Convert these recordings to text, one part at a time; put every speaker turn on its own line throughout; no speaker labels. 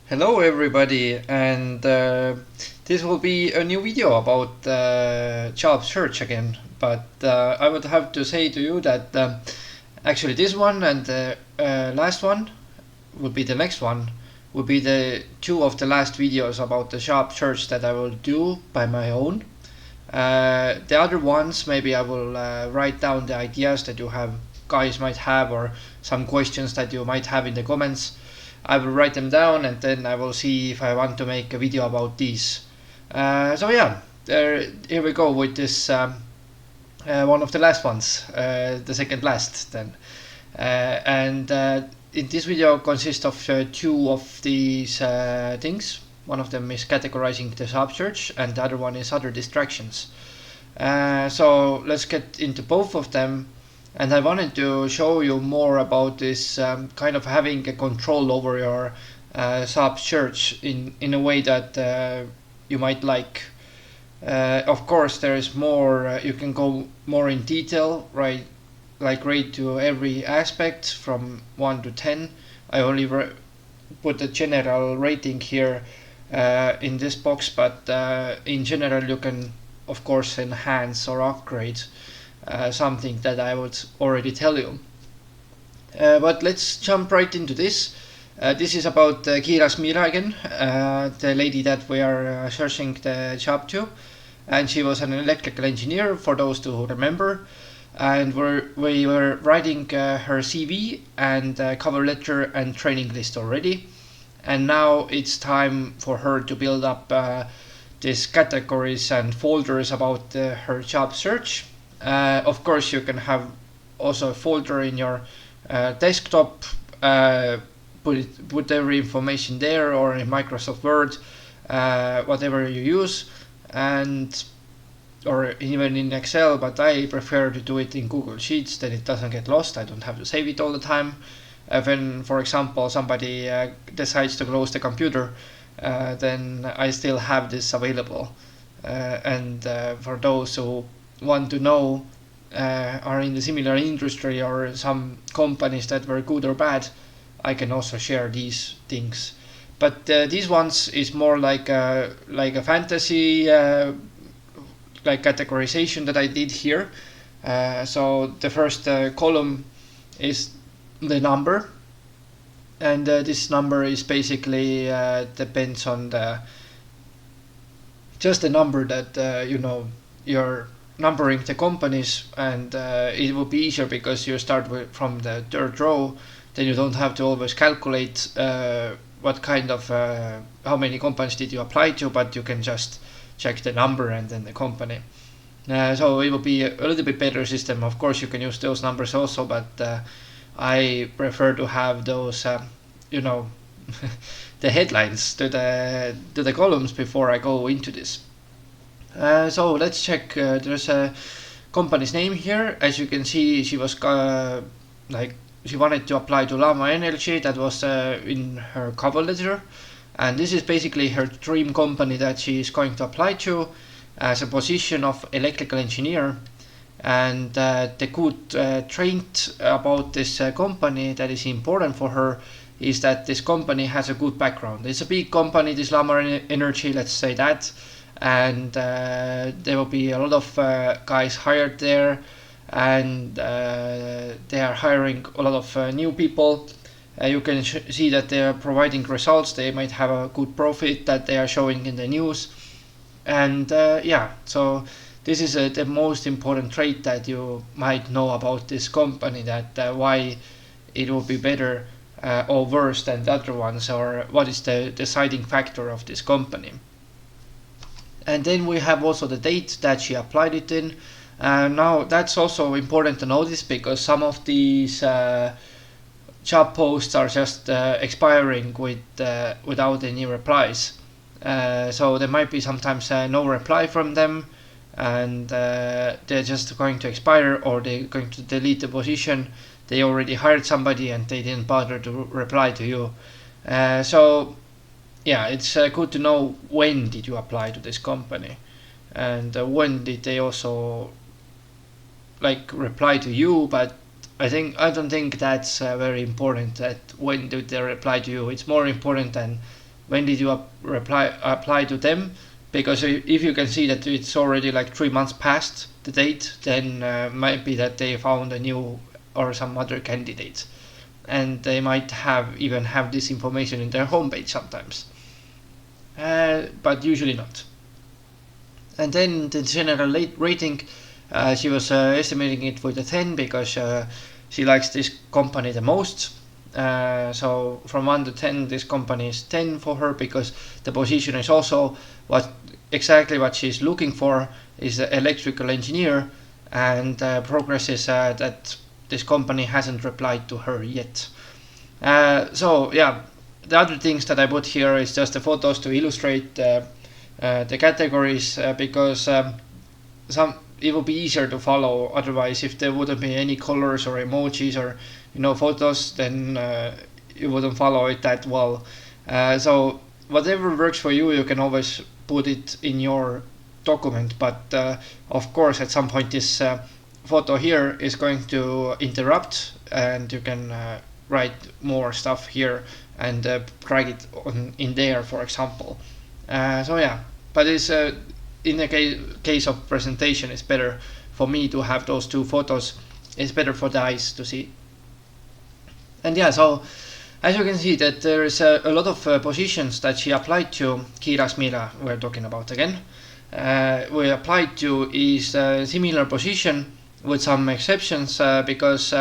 Hello everybody, and this will be a new video about job search again. But I would have to say to you that actually this one and the last one will be the next one, will be the two of the last videos about the job search that I will do by my own. The other ones, maybe I will write down the ideas that you have guys might have, or some questions that you might have in the comments. I will write them down and then I will see if I want to make a video about these. So yeah, here we go with this one of the last ones, the second last then. And in this video consists of two of these things. One of them is categorizing the sub search and the other one is other distractions. So let's get into both of them. And I wanted to show you more about this kind of having a control over your sub search in a way that you might like. Of course, there is more. You can go more in detail, right? Like rate to every aspect from 1 to 10. I only put a general rating here in this box, but in general, you can of course enhance or upgrade something that I would already tell you. But let's jump right into this. This is about Kira Smira again, the lady that we are searching the job to. And she was an electrical engineer, for those who remember. And we were writing her CV and cover letter and training list already. And now it's time for her to build up these categories and folders about her job search. Of course, you can have also a folder in your desktop, put every information there, or in Microsoft Word, whatever you use, and or even in Excel, but I prefer to do it in Google Sheets, then it doesn't get lost. I don't have to save it all the time. When, for example, somebody decides to close the computer, then I still have this available. And for those who want to know, are in the similar industry or some companies that were good or bad, I can also share these things. But these ones is more like a fantasy like categorization that I did here. So the first column is the number, and this number is basically depends on the just the number that you're numbering the companies, and it will be easier because you start from the third row. Then you don't have to always calculate what kind of how many companies did you apply to, but you can just check the number and then the company. So it will be a little bit better system. Of course, you can use those numbers also, but I prefer to have those, the headlines to the columns before I go into this. So let's check. There's a company's name here. As you can see, she was she wanted to apply to Lama Energy. That was in her cover letter, and this is basically her dream company that she is going to apply to as a position of electrical engineer. And the good trait about this company that is important for her is that this company has a good background. It's a big company, this Lama Energy, let's say that, and there will be a lot of guys hired there, and they are hiring a lot of new people. You can see that they are providing results. They might have a good profit that they are showing in the news, and so this is the most important trait that you might know about this company, that why it will be better or worse than the other ones, or what is the deciding factor of this company. And then we have also the date that she applied it in. Now that's also important to notice, because some of these job posts are just expiring without any replies. So there might be sometimes no reply from them, and they're just going to expire, or they're going to delete the position. They already hired somebody and they didn't bother to reply to you. So yeah, it's good to know when did you apply to this company, and when did they also reply to you. But I don't think that's very important, that when did they reply to you. It's more important than when did you apply to them, because if you can see that it's already like 3 months past the date, then might be that they found a new or some other candidate, and they might even have this information in their homepage sometimes, but usually not. And then the general rating, she was estimating it with a 10 because she likes this company the most. So from 1 to 10, this company is 10 for her, because the position is also exactly what she's looking for, is an electrical engineer, and progress is that this company hasn't replied to her yet. So yeah, the other things that I put here is just the photos to illustrate the categories, because it would be easier to follow otherwise. If there wouldn't be any colors or emojis or photos, then you wouldn't follow it that well. So whatever works for you, you can always put it in your document, but of course at some point this photo here is going to interrupt, and you can write more stuff here and drag it in there, for example. So yeah, but it's in the case of presentation, it's better for me to have those two photos. It's better for the eyes to see. And yeah, so as you can see that there is a lot of positions that she applied to. Kiras Mira we're talking about again. We applied to is a similar position with some exceptions, because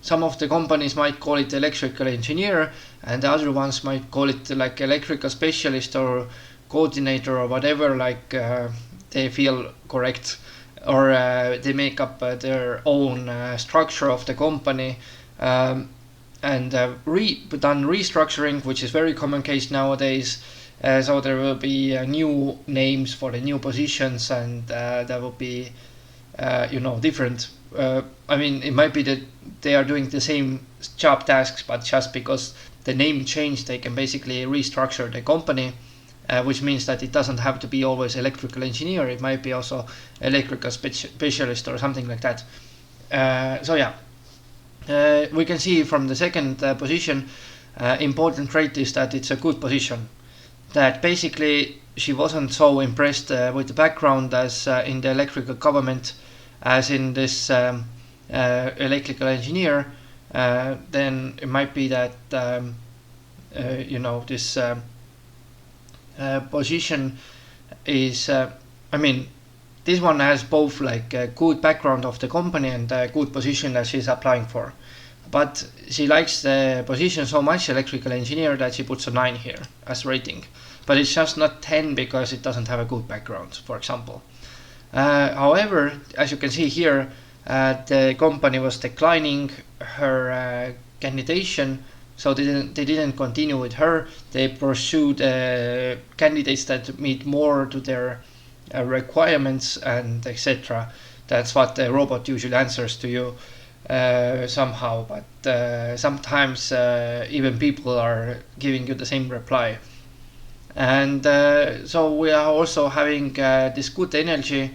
some of the companies might call it electrical engineer, and the other ones might call it like electrical specialist or coordinator or whatever, like they feel correct, or they make up their own structure of the company, and done restructuring, which is very common case nowadays. So there will be new names for the new positions, and there will be different. I mean, it might be that they are doing the same job tasks, but just because the name changed, they can basically restructure the company, which means that it doesn't have to be always electrical engineer. It might be also electrical specialist or something like that. So yeah, we can see from the second position, important trait is that it's a good position. That basically she wasn't so impressed with the background as in the electrical government as in this electrical engineer. Then it might be that this position is I mean, this one has both like a good background of the company and a good position that she's applying for, but she likes the position so much, electrical engineer, that she puts a 9 here as rating, but it's just not 10 because it doesn't have a good background, for example. However, as you can see here, the company was declining her candidation, so they didn't continue with her. They pursued candidates that meet more to their requirements and etc. That's what the robot usually answers to you somehow, but sometimes even people are giving you the same reply. And so we are also having this good energy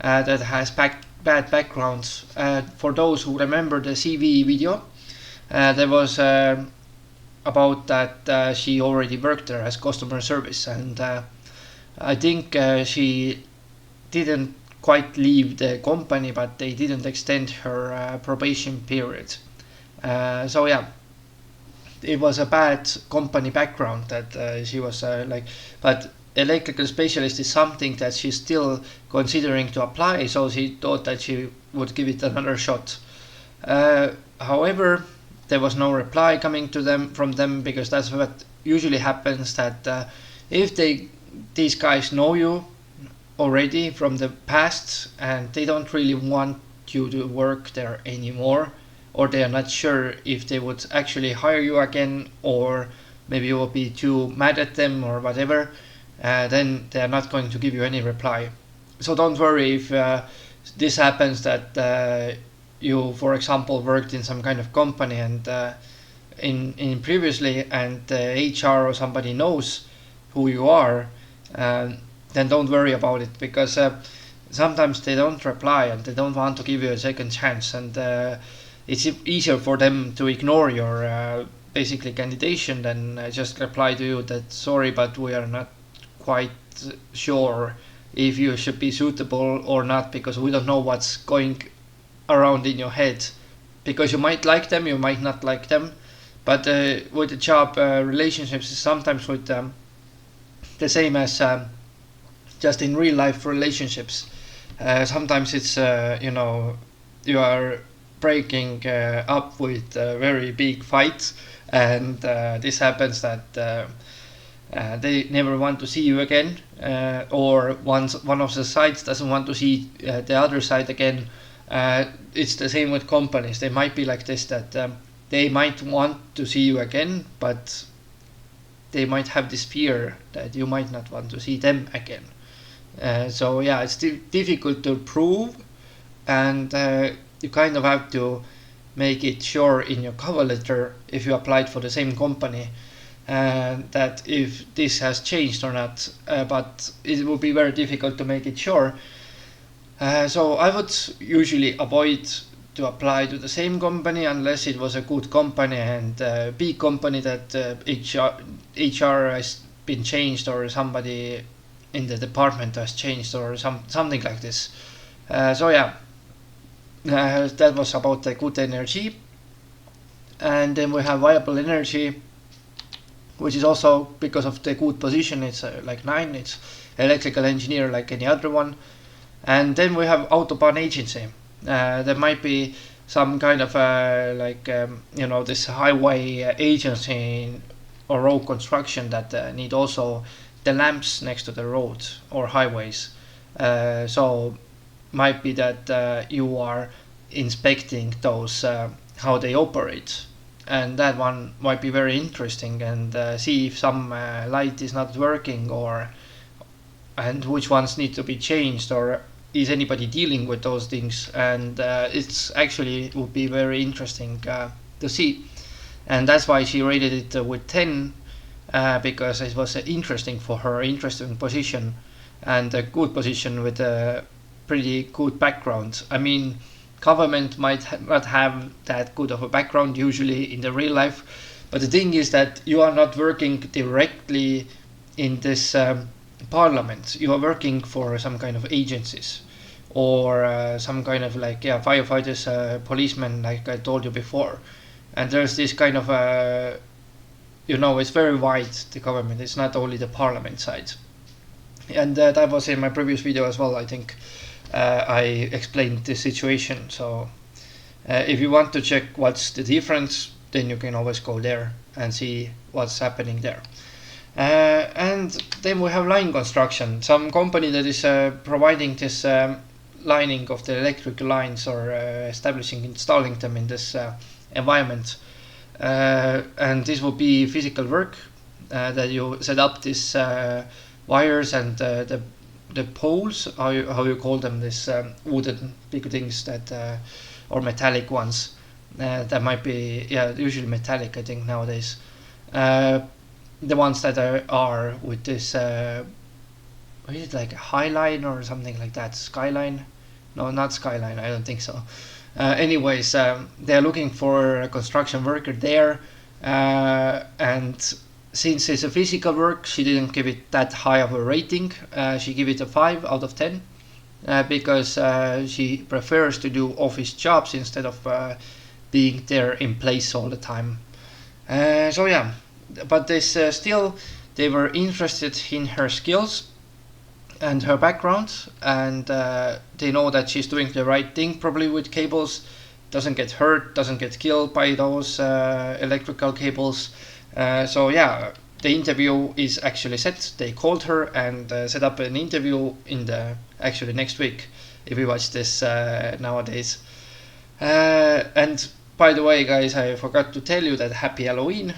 that has bad backgrounds. For those who remember the CV video, there was about that she already worked there as customer service, and I think she didn't quite leave the company, but they didn't extend her probation period. So yeah, it was a bad company background that she was but electrical specialist is something that she's still considering to apply, so she thought that she would give it another shot. However, there was no reply coming to them from them, because that's what usually happens, that if these guys know you already from the past and they don't really want you to work there anymore, or they are not sure if they would actually hire you again, or maybe you will be too mad at them or whatever, then they are not going to give you any reply. So don't worry if this happens, that you, for example, worked in some kind of company and in previously, and HR or somebody knows who you are, then don't worry about it, because sometimes they don't reply and they don't want to give you a second chance, and it's easier for them to ignore your basically candidation, then just reply to you that sorry, but we are not quite sure if you should be suitable or not, because we don't know what's going around in your head, because you might like them, you might not like them, but with the job relationships is sometimes with the same as just in real life relationships. Sometimes it's you are breaking up with a very big fight, and this happens that they never want to see you again, or one of the sides doesn't want to see the other side again. It's the same with companies. They might be like this, that they might want to see you again, but they might have this fear that you might not want to see them again. So yeah, it's difficult to prove, and you kind of have to make it sure in your cover letter if you applied for the same company that if this has changed or not, but it would be very difficult to make it sure. So I would usually avoid to apply to the same company unless it was a good company and a big company that HR has been changed, or somebody in the department has changed, or something like this. So yeah, that was about the good energy. And then we have viable energy, which is also because of the good position. It's like 9. It's electrical engineer like any other one. And then we have autobahn agency. There might be some kind of this highway agency or road construction that need also the lamps next to the road or highways. So might be that you are inspecting those how they operate, and that one might be very interesting, and see if some light is not working, and which ones need to be changed, or is anybody dealing with those things. And it's actually would be very interesting to see, and that's why she rated it with 10, because it was interesting for her, interesting position, and a good position with a pretty good background. I mean, government might not have that good of a background usually in the real life, but the thing is that you are not working directly in this parliament. You are working for some kind of agencies, or some kind of firefighters, policemen, like I told you before. And there's this kind of it's very wide, the government. It's not only the parliament side. And that was in my previous video as well. I think I explained the situation. So if you want to check what's the difference, then you can always go there and see what's happening there. And then we have line construction. Some company that is providing this lining of the electrical lines, or installing them in this environment. And this will be physical work, that you set up these wires and the poles, how you call them, this wooden big things that or metallic ones, that might be usually metallic, I think, nowadays. The ones that are with this is it like a high line or something like that, skyline? No, not skyline, I don't think so. Anyways, they're looking for a construction worker there, and since it's a physical work, she didn't give it that high of a rating. She gave it a 5 out of 10, because she prefers to do office jobs instead of being there in place all the time. So yeah, but this still, they were interested in her skills and her background, and they know that she's doing the right thing probably with cables, doesn't get hurt, doesn't get killed by those electrical cables. So yeah, the interview is actually set. They called her and set up an interview in the actually next week, if you watch this nowadays. And by the way, guys, I forgot to tell you that happy Halloween,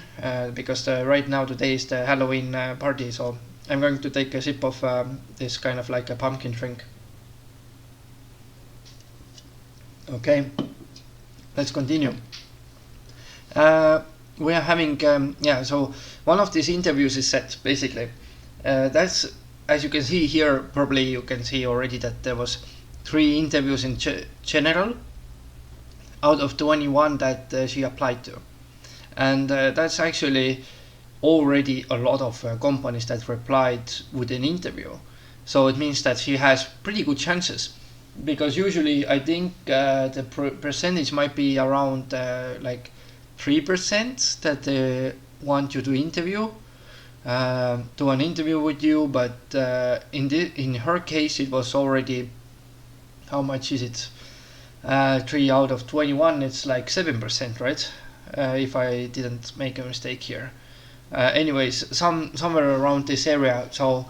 because right now today is the Halloween party, so I'm going to take a sip of this kind of like a pumpkin drink. Okay, let's continue. We are having, so one of these interviews is set, basically. That's, as you can see here, probably you can see already that there was 3 interviews in general out of 21 that she applied to. and that's actually already a lot of companies that replied with an interview. So it means that she has pretty good chances, because usually I think the percentage might be around like 3% that they want you to interview, to an interview with you. But in her case, it was already, how much is it? 3 out of 21. It's like 7%, right? If I didn't make a mistake here. Anyways, somewhere around this area. So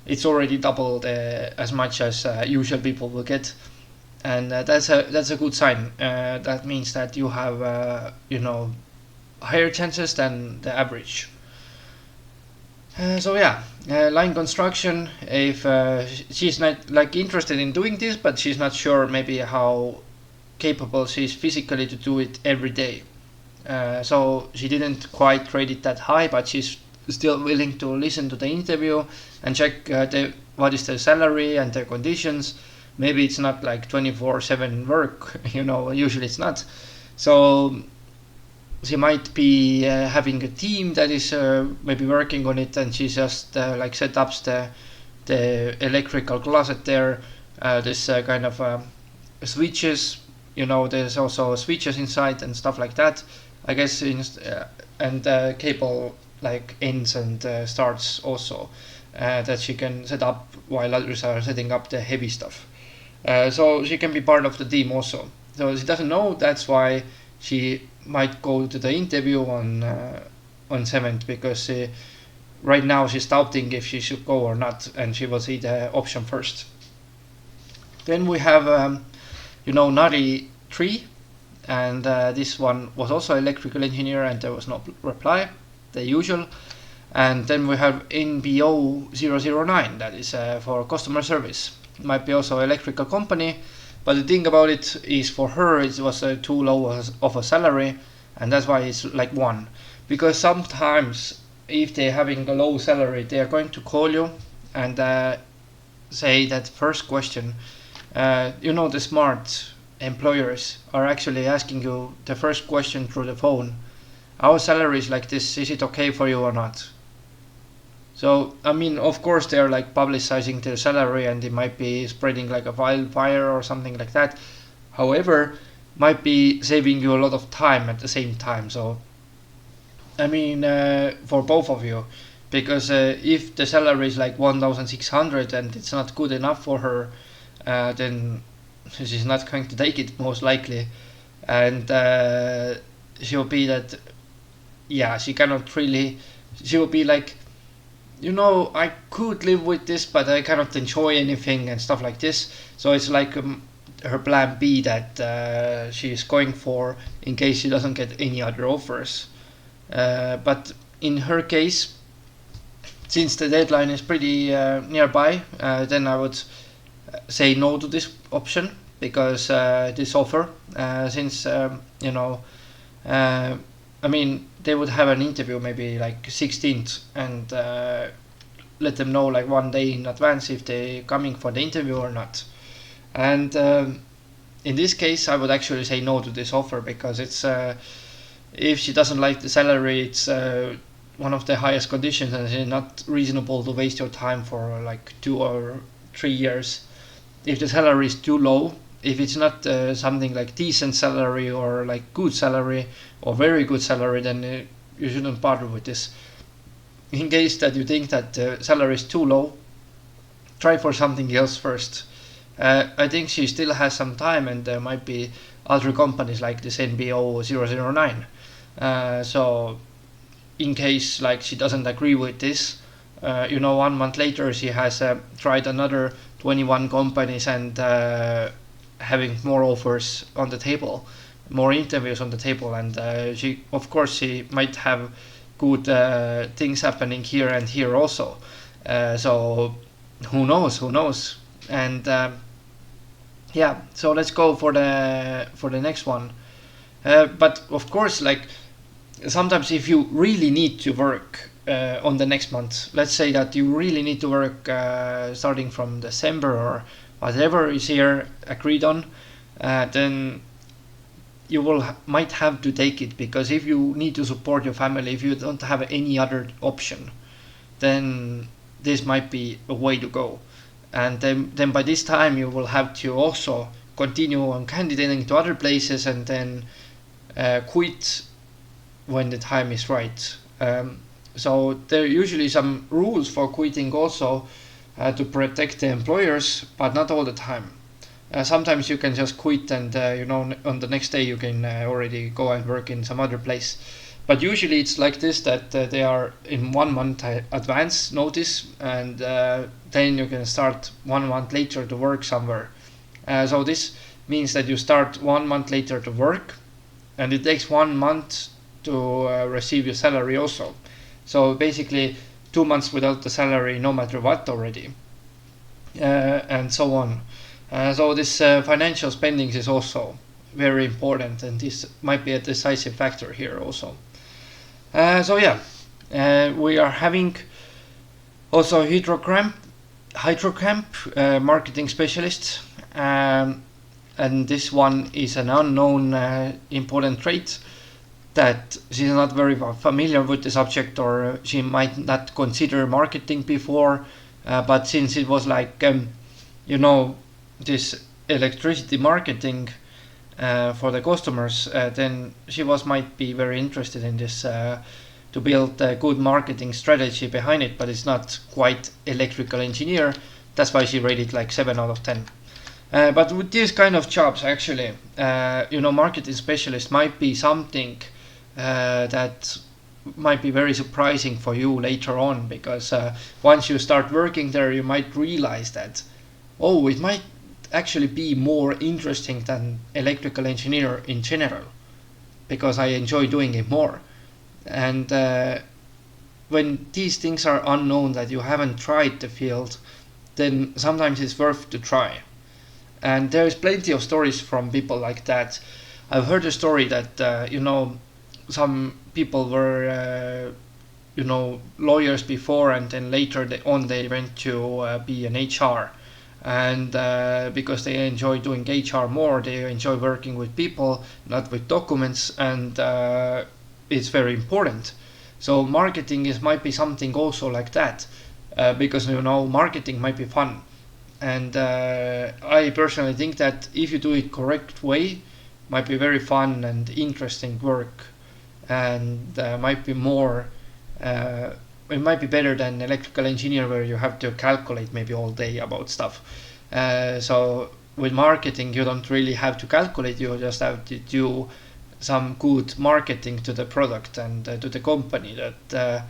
it's already doubled as much as usual people will get, and that's a good sign. That means that you have higher chances than the average. So yeah, line construction. If she's not like interested in doing this, but she's not sure maybe how capable she is physically to do it every day. So she didn't quite rate it that high, but she's still willing to listen to the interview and check what is the salary and the conditions. Maybe it's not like 24/7 work, usually it's not. So she might be having a team that is maybe working on it, and she just like set up the electrical closet there. This kind of switches, there's also switches inside and stuff like that, I guess. And cable like ends and starts also, that she can set up while others are setting up the heavy stuff. So she can be part of the team also. So she doesn't know, that's why she might go to the interview on 7th, because right now she's doubting if she should go or not, and she will see the option first. Then we have Nari 3, and this one was also electrical engineer, and there was no reply, the usual. And then we have NBO 009, that is for customer service. It might be also electrical company, but the thing about it is, for her it was too low of a salary, and that's why it's like 1. Because sometimes if they're having a low salary, they are going to call you and say that first question. The smart employers are actually asking you the first question through the phone: our salary is like this, is it okay for you or not? So I mean, of course they're like publicizing their salary, and they might be spreading like a wildfire or something like that. However, might be saving you a lot of time at the same time. So I mean, for both of you, because if the salary is like 1,600 and it's not good enough for her, then she's not going to take it, most likely. And she'll be that, yeah, she cannot really, she'll be like, I could live with this, but I cannot enjoy anything and stuff like this. So it's like her plan B that she's going for in case she doesn't get any other offers. But in her case, since the deadline is pretty nearby, then I would say no to this option, because this offer, since I mean, they would have an interview maybe like 16th, and let them know like 1 day in advance if they're coming for the interview or not. And in this case, I would actually say no to this offer, because it's if she doesn't like the salary, it's one of the highest conditions, and it's not reasonable to waste your time for like 2 or 3 years. If the salary is too low, if it's not something like decent salary or like good salary or very good salary, then you shouldn't bother with this. In case that you think that the salary is too low, try for something else first. I think she still has some time, and there might be other companies like this NBO 009. So in case like she doesn't agree with this, 1 month later she has tried another 21 companies and having more offers on the table, more interviews on the table, and she might have good things happening here and here also. So who knows? And yeah, so let's go for the next one. But of course, like sometimes if you really need to work on the next month, let's say that you really need to work starting from December or whatever is here agreed on, then you might have to take it, because if you need to support your family, if you don't have any other option, then this might be a way to go. And then by this time you will have to also continue on candidating to other places, and then quit when the time is right. So there are usually some rules for quitting also, to protect the employers, but not all the time. Sometimes you can just quit, and on the next day you can already go and work in some other place. But usually it's like this, that they are in 1 month advance notice, and then you can start 1 month later to work somewhere. So this means that you start 1 month later to work, and it takes 1 month to receive your salary also. So basically 2 months without the salary no matter what already, and so on. So this financial spending is also very important, and this might be a decisive factor here also. So yeah, we are having also hydrocamp marketing specialist, and this one is an unknown important trait, that she's not very familiar with the subject, or she might not consider marketing before, but since it was like this electricity marketing for the customers, then she might be very interested in this, to build a good marketing strategy behind it, but it's not quite electrical engineer. That's why she rated like 7 out of 10. But with these kind of jobs, actually, marketing specialist might be something that might be very surprising for you later on, because once you start working there, you might realize that, oh, it might actually be more interesting than electrical engineer in general, because I enjoy doing it more. And when these things are unknown, that you haven't tried the field, then sometimes it's worth to try. And there is plenty of stories from people like that. I've heard a story that some people were lawyers before, and then later they went to be an HR, and because they enjoy doing HR more, they enjoy working with people, not with documents, and it's very important. So marketing might be something also like that, because marketing might be fun, and I personally think that if you do it correct way, might be very fun and interesting work, and might be more. It might be better than electrical engineer, where you have to calculate maybe all day about stuff. So with marketing, you don't really have to calculate. You just have to do some good marketing to the product and to the company that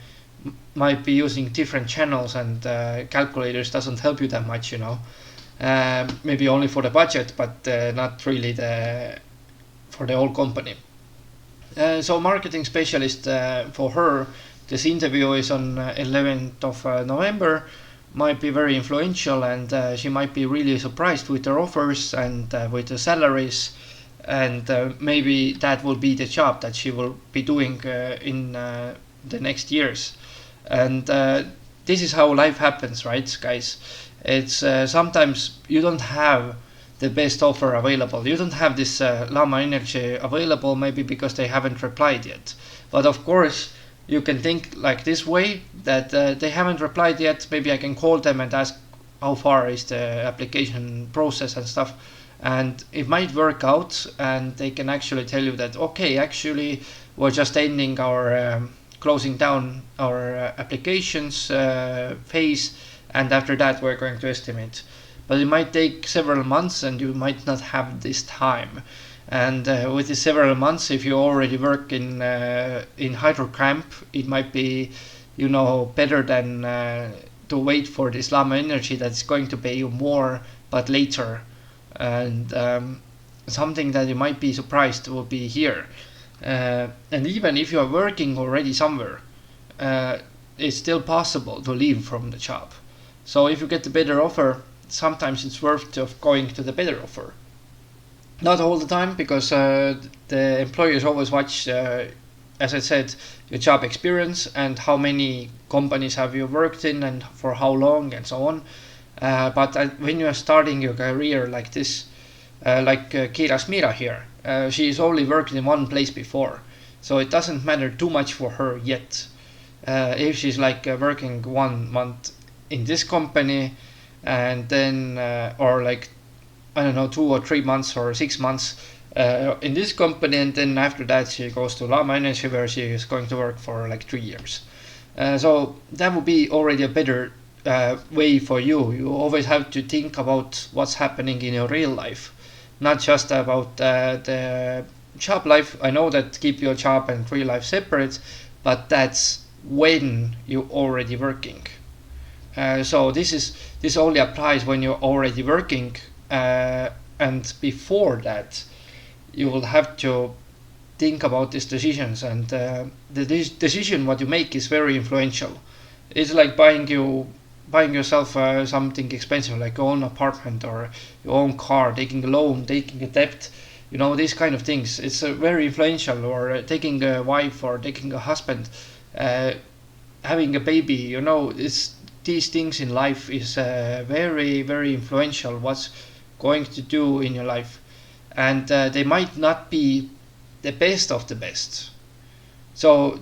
might be using different channels, and calculators doesn't help you that much, maybe only for the budget, but not really for the whole company. So marketing specialist, for her, this interview is on 11th of November, might be very influential, and she might be really surprised with their offers and with the salaries, and maybe that will be the job that she will be doing in the next years. And this is how life happens, right, guys? It's sometimes you don't have the best offer available. You don't have this Llama Energy available, maybe because they haven't replied yet. But of course, you can think like this way, that they haven't replied yet. Maybe I can call them and ask how far is the application process and stuff. And it might work out, and they can actually tell you that, okay, actually, we're just ending our closing down our applications phase, and after that we're going to estimate. But it might take several months, and you might not have this time. And with the several months, if you already work in hydrocamp, it might be better than to wait for this Llama Energy that's going to pay you more, but later. And something that you might be surprised will be here. And even if you are working already somewhere, it's still possible to leave from the job. So if you get a better offer, sometimes it's worth of going to the better offer. Not all the time, because the employers always watch, as I said, your job experience and how many companies have you worked in and for how long and so on. But when you are starting your career like this, like Kira Smira here, She's only worked in one place before, so it doesn't matter too much for her yet. If she's like working 1 month in this company, and then or like I don't know 2 or 3 months or 6 months in this company, and then after that she goes to Llama Energy where she is going to work for like 3 years. So that would be already a better way for you. You always have to think about what's happening in your real life, not just about the job life. I know that keep your job and real life separate, but that's when you're already working. So this only applies when you're already working, and before that, you will have to think about these decisions, and the decision what you make is very influential. It's like buying yourself something expensive like your own apartment or your own car, taking a loan, taking a debt, these kind of things. It's very influential. Or taking a wife or taking a husband, having a baby. It's these things in life is very very influential what's going to do in your life, and they might not be the best of the best. So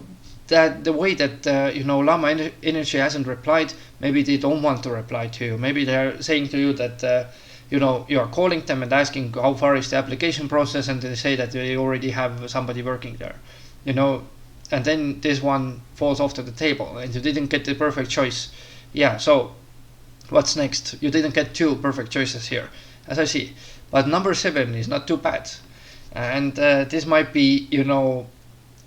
that the way that Llama Energy hasn't replied, maybe they don't want to reply to you. Maybe they're saying to you that you are calling them and asking how far is the application process, and they say that they already have somebody working there. And then this one falls off to the table, and you didn't get the perfect choice. Yeah. So what's next? You didn't get two perfect choices here, as I see. But number 7 is not too bad, and this might be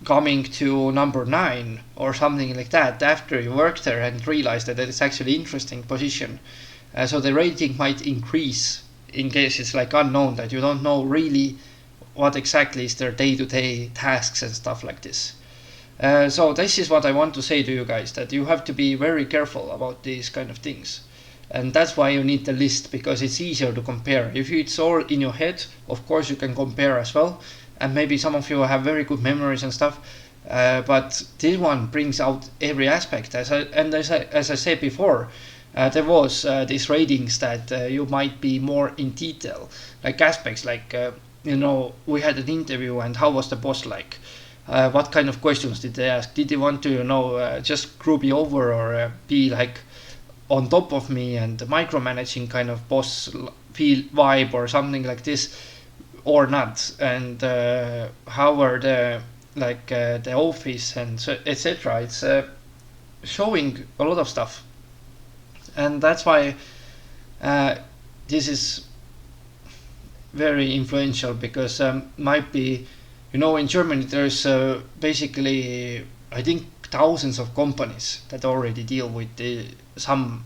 coming to number 9 or something like that after you work there and realize that it's actually interesting position. So the rating might increase in case it's like unknown, that you don't know really what exactly is their day-to-day tasks and stuff like this. So this is what I want to say to you guys, that you have to be very careful about these kind of things. And that's why you need the list, because it's easier to compare. If it's all in your head, of course you can compare as well, and maybe some of you have very good memories and stuff, but this one brings out every aspect. As I said before, there was these ratings that you might be more in detail, like aspects like we had an interview, and how was the boss like? What kind of questions did they ask? Did they want to just screw me over, or be like on top of me and micromanaging kind of boss feel vibe or something like this, or not? And how are the office and so, etc. It's showing a lot of stuff, and that's why this is very influential, because might be in Germany there's basically I think thousands of companies that already deal with some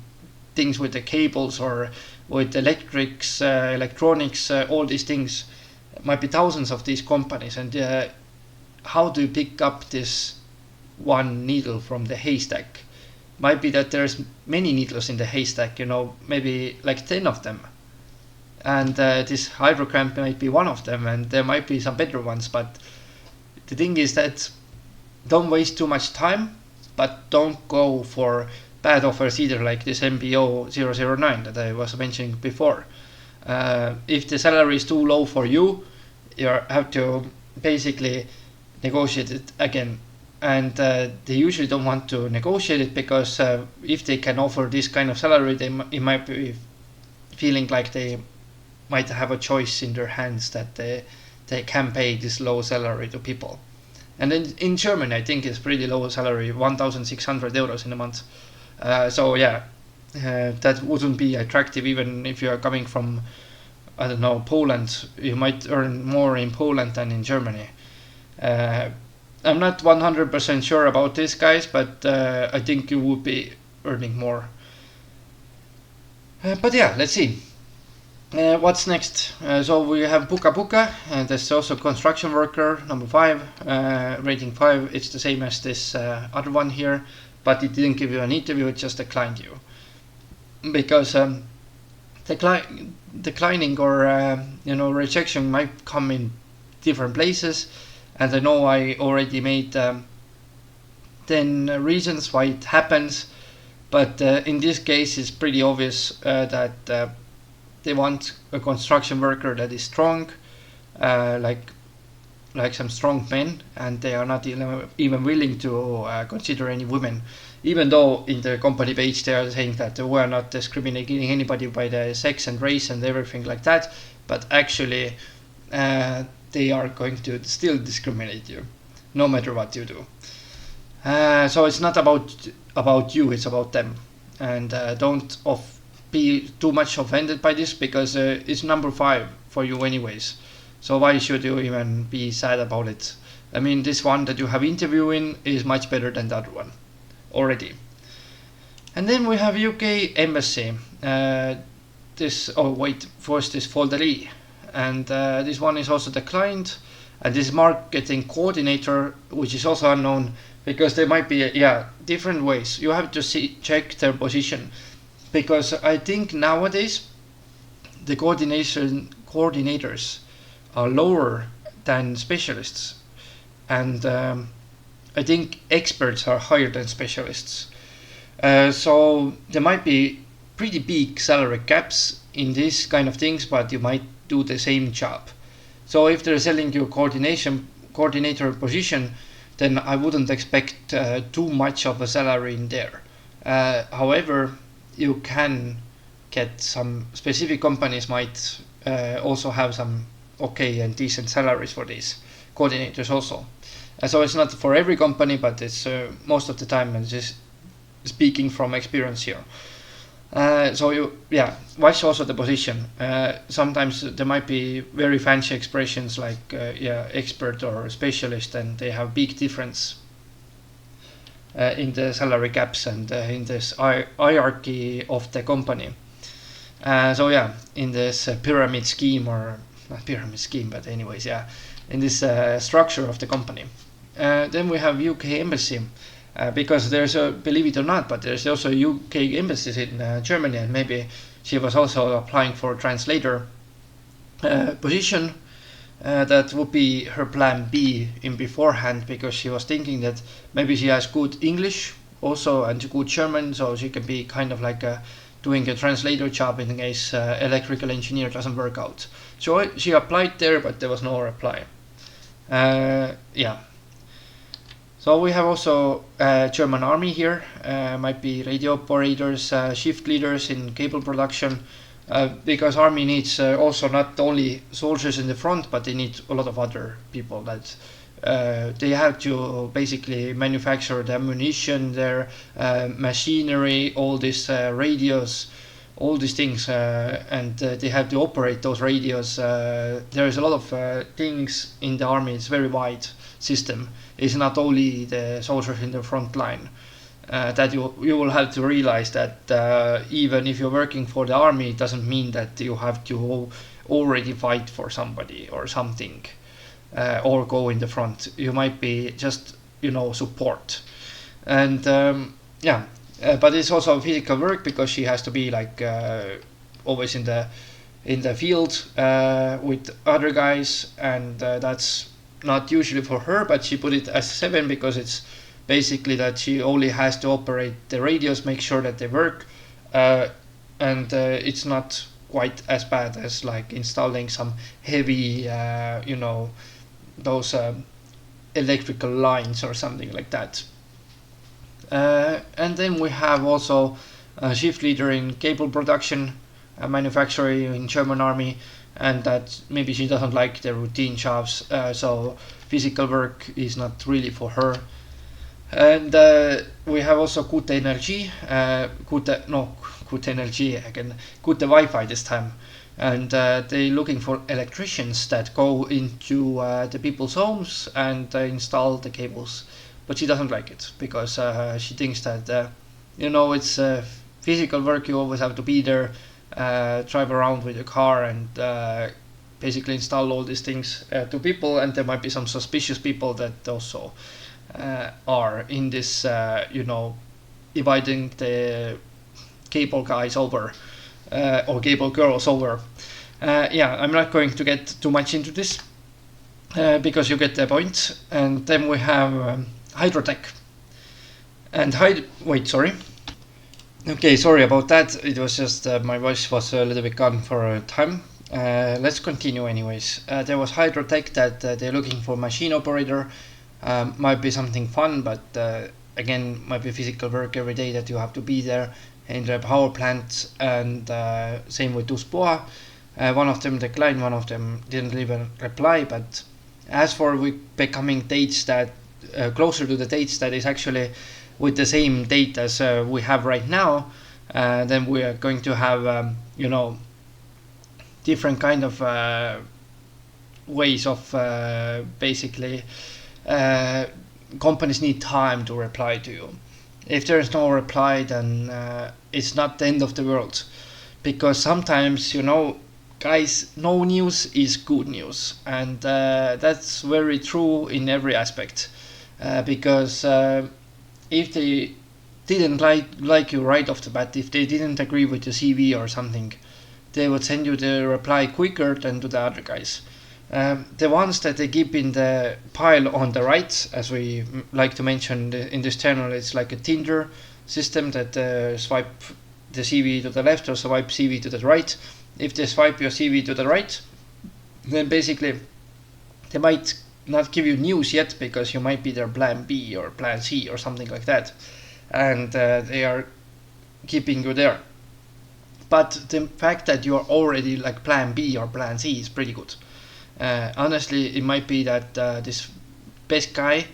things with the cables or with electrics, electronics, all these things. Might be thousands of these companies, and how do you pick up this one needle from the haystack? Might be that there's many needles in the haystack, maybe like 10 of them, and this hydrogram might be one of them, and there might be some better ones. But the thing is that don't waste too much time, but don't go for bad offers either, like this MBO 009 that I was mentioning before. If the salary is too low for you, you have to basically negotiate it again. And they usually don't want to negotiate it, because if they can offer this kind of salary, it might be feeling like they might have a choice in their hands, that they can pay this low salary to people. And then in Germany, I think it's pretty low salary, 1,600 euros in a month. So yeah, that wouldn't be attractive even if you are coming from, I don't know, Poland. You might earn more in Poland than in Germany. I'm not 100% sure about this, guys, but I think you would be earning more. But yeah, let's see. What's next? So we have Puka Puka, and there's also construction worker, number 5, rating 5. It's the same as this other one here, but it didn't give you an interview, it just declined you. Because declining or rejection might come in different places, and I know I already made 10 reasons why it happens, but in this case it's pretty obvious that they want a construction worker that is strong, like like some strong men, and they are not even willing to consider any women, even though in the company page they are saying that we are not discriminating anybody by the sex and race and everything like that, but actually they are going to still discriminate you no matter what you do. So it's not about you, it's about them. And don't be too much offended by this, because it's number 5 for you anyways. So why should you even be sad about it? I mean, this one that you have interviewing is much better than the other one already. And then we have UK Embassy. First is Folder E. And this one is also the client. And this marketing coordinator, which is also unknown, because there might be different ways. You have to check their position, because I think nowadays the coordinators are lower than specialists, and I think experts are higher than specialists. So there might be pretty big salary gaps in these kind of things, but you might do the same job. So if they're selling you coordinator position, then I wouldn't expect too much of a salary in there. However, you can get some specific companies might also have some okay and decent salaries for these coordinators also. So it's not for every company, but it's most of the time, and just speaking from experience here. So you watch also the position. Sometimes there might be very fancy expressions like expert or specialist, and they have big difference in the salary gaps and in this hierarchy of the company. In this pyramid scheme, or not pyramid scheme, but anyways, in this structure of the company. Then we have UK Embassy. Because there's believe it or not, but there's also UK embassies in Germany, and maybe she was also applying for a translator position. That would be her plan B in beforehand, because she was thinking that maybe she has good English also and good German, so she can be kind of like doing a translator job in case electrical engineer doesn't work out. So she applied there, but there was no reply. So we have also German army here, might be radio operators, shift leaders in cable production, because army needs also not only soldiers in the front, but they need a lot of other people that they have to basically manufacture the ammunition, their machinery, all these radios, all these things, and they have to operate those radios. There is a lot of things in the army. It's very wide system. It's not only the soldiers in the front line. That you will have to realize that even if you're working for the army, it doesn't mean that you have to already fight for somebody or something, or go in the front. You might be just support, and but it's also physical work, because she has to be like always in the field with other guys, and that's not usually for her, but she put it as 7 because it's basically that she only has to operate the radios, make sure that they work, and it's not quite as bad as like installing some heavy those electrical lines or something like that. And then we have also a shift leader in cable production, manufacturing in German army, and that maybe she doesn't like the routine jobs, so physical work is not really for her. And we have also Gute Energie, Gute Energie again, Gute Wi-Fi this time, and they're looking for electricians that go into the people's homes and install the cables. But she doesn't like it, because she thinks that it's physical work. You always have to be there, drive around with your car, and basically install all these things to people. And there might be some suspicious people that also are in this, dividing the cable guys over, or cable girls over. I'm not going to get too much into this, because you get the point. And then we have Hydrotech. And sorry. Okay, sorry about that. It was just my voice was a little bit gone for a time. Let's continue anyways. There was Hydrotech that they're looking for machine operator. Might be something fun, but again, might be physical work every day that you have to be there in the power plant. And same with Uspoa. One of them declined, one of them didn't even reply. But as for we becoming dates that closer to the dates that is actually with the same date as we have right now, then we are going to have different kind of ways of basically companies need time to reply to you. If there is no reply, then it's not the end of the world, because sometimes guys, no news is good news, and that's very true in every aspect. Because if they didn't like you right off the bat, if they didn't agree with your CV or something, they would send you the reply quicker than to the other guys. The ones that they keep in the pile on the right, as we like to mention in this channel, it's like a Tinder system that swipe the CV to the left or swipe CV to the right. If they swipe your CV to the right, then basically they might not give you news yet, because you might be their plan B or plan C or something like that, and they are keeping you there. But the fact that you are already like plan B or plan C is pretty good. Honestly, it might be that this best guy,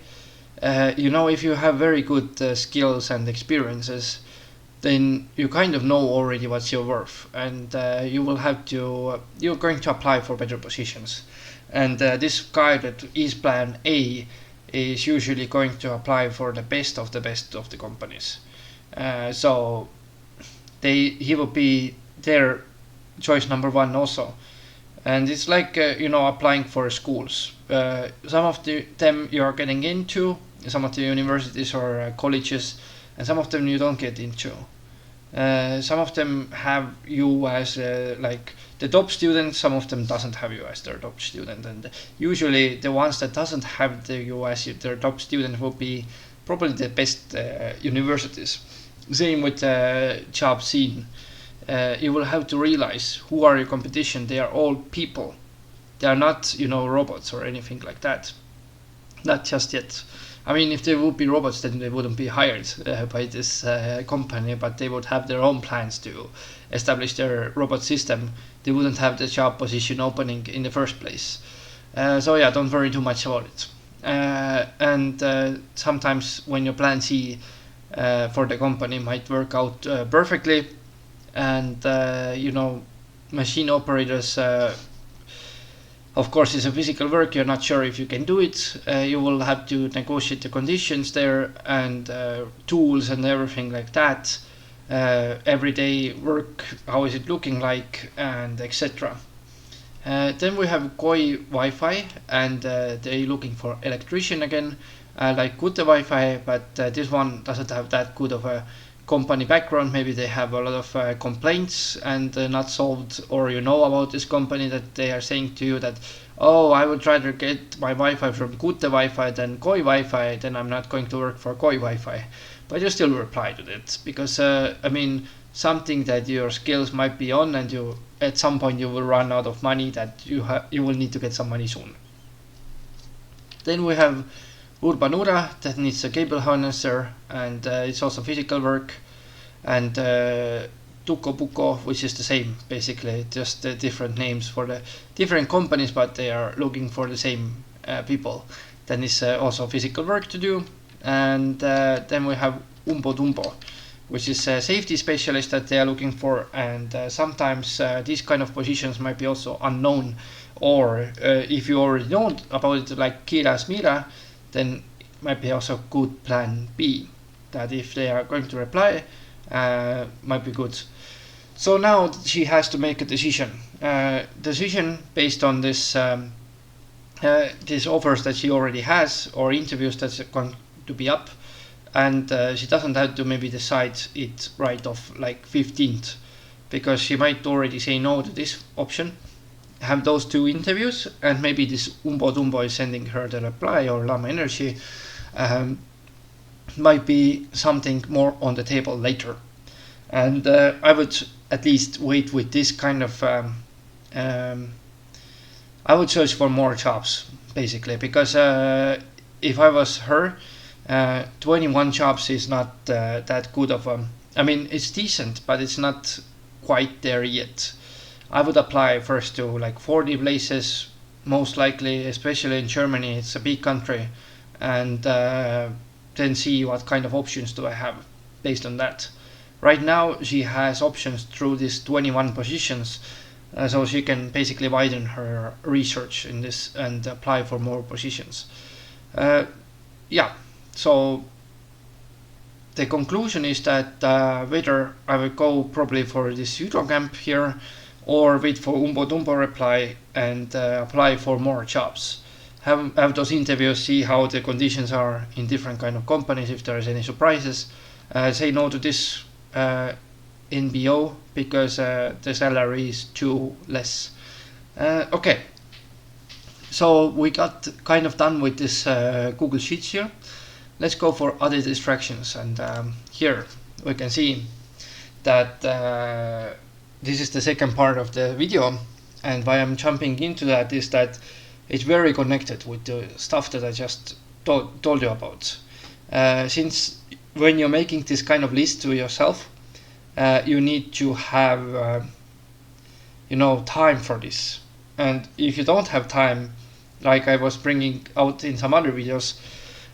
if you have very good skills and experiences, then you kind of know already what's your worth, and you're going to apply for better positions. And this guy that is plan A is usually going to apply for the best of the companies. So he will be their choice number one also. And it's like applying for schools. Some of them you are getting into, some of the universities or colleges, and some of them you don't get into. Some of them have you as like the top student, some of them doesn't have you as their top student, and usually the ones that doesn't have you as their top student will be probably the best universities. Same with job scene. You will have to realize who are your competition. They are all people. They are not robots or anything like that. Not just yet. I mean, if they would be robots, then they wouldn't be hired by this company, but they would have their own plans to establish their robot system. They wouldn't have the job position opening in the first place. So yeah, don't worry too much about it. And sometimes when your plan C for the company might work out perfectly, and machine operators of course, it's a physical work. You're not sure if you can do it. You will have to negotiate the conditions there, and tools and everything like that. Everyday work, how is it looking like, and etc. Then we have Koi Wi-Fi, and they're looking for electrician again, like Kute Wi-Fi, but this one doesn't have that good of a company background. Maybe they have a lot of complaints and not solved, or about this company that they are saying to you that, oh, I would rather get my Wi-Fi from Kute Wi-Fi than Koi Wi-Fi, then I'm not going to work for Koi Wi-Fi. But you still reply to that, because something that your skills might be on, and you at some point you will run out of money, that you will need to get some money soon. Then we have Urbanura, that needs a cable harnesser, and it's also physical work. And Tuko Puko, which is the same, basically, just different names for the different companies, but they are looking for the same people. Then is also physical work to do. And then we have Umbo Dumbo, which is a safety specialist that they are looking for. And sometimes these kind of positions might be also unknown, or if you already know about it, like Kira's Mira, then it might be also good plan B, that if they are going to reply, might be good. So now she has to make a decision based on this these offers that she already has, or interviews that's going to be up, and she doesn't have to maybe decide it right off like 15th, because she might already say no to this option, have those two interviews, and maybe this Umbo Dumbo is sending her the reply, or Lama Energy might be something more on the table later. And I would at least wait with this kind of um, I would search for more jobs basically, because if I was her, 21 jobs is not that good of a. I mean, it's decent, but it's not quite there yet. I would apply first to like 40 places, most likely, especially in Germany. It's a big country, and then see what kind of options do I have based on that. Right now, she has options through these 21 positions, so she can basically widen her research in this and apply for more positions. Yeah, so the conclusion is that whether I will go probably for this Hydro camp here, or wait for Umbo Dumbo reply and apply for more jobs. Have those interviews, see how the conditions are in different kind of companies, if there is any surprises. Say no to this in BO because the salary is too less. Okay, so we got kind of done with this Google Sheets here. Let's go for other distractions, and here we can see that this is the second part of the video, and why I'm jumping into that is that it's very connected with the stuff that I just told you about. Since when you're making this kind of list to yourself, you need to have time for this, and if you don't have time, like I was bringing out in some other videos,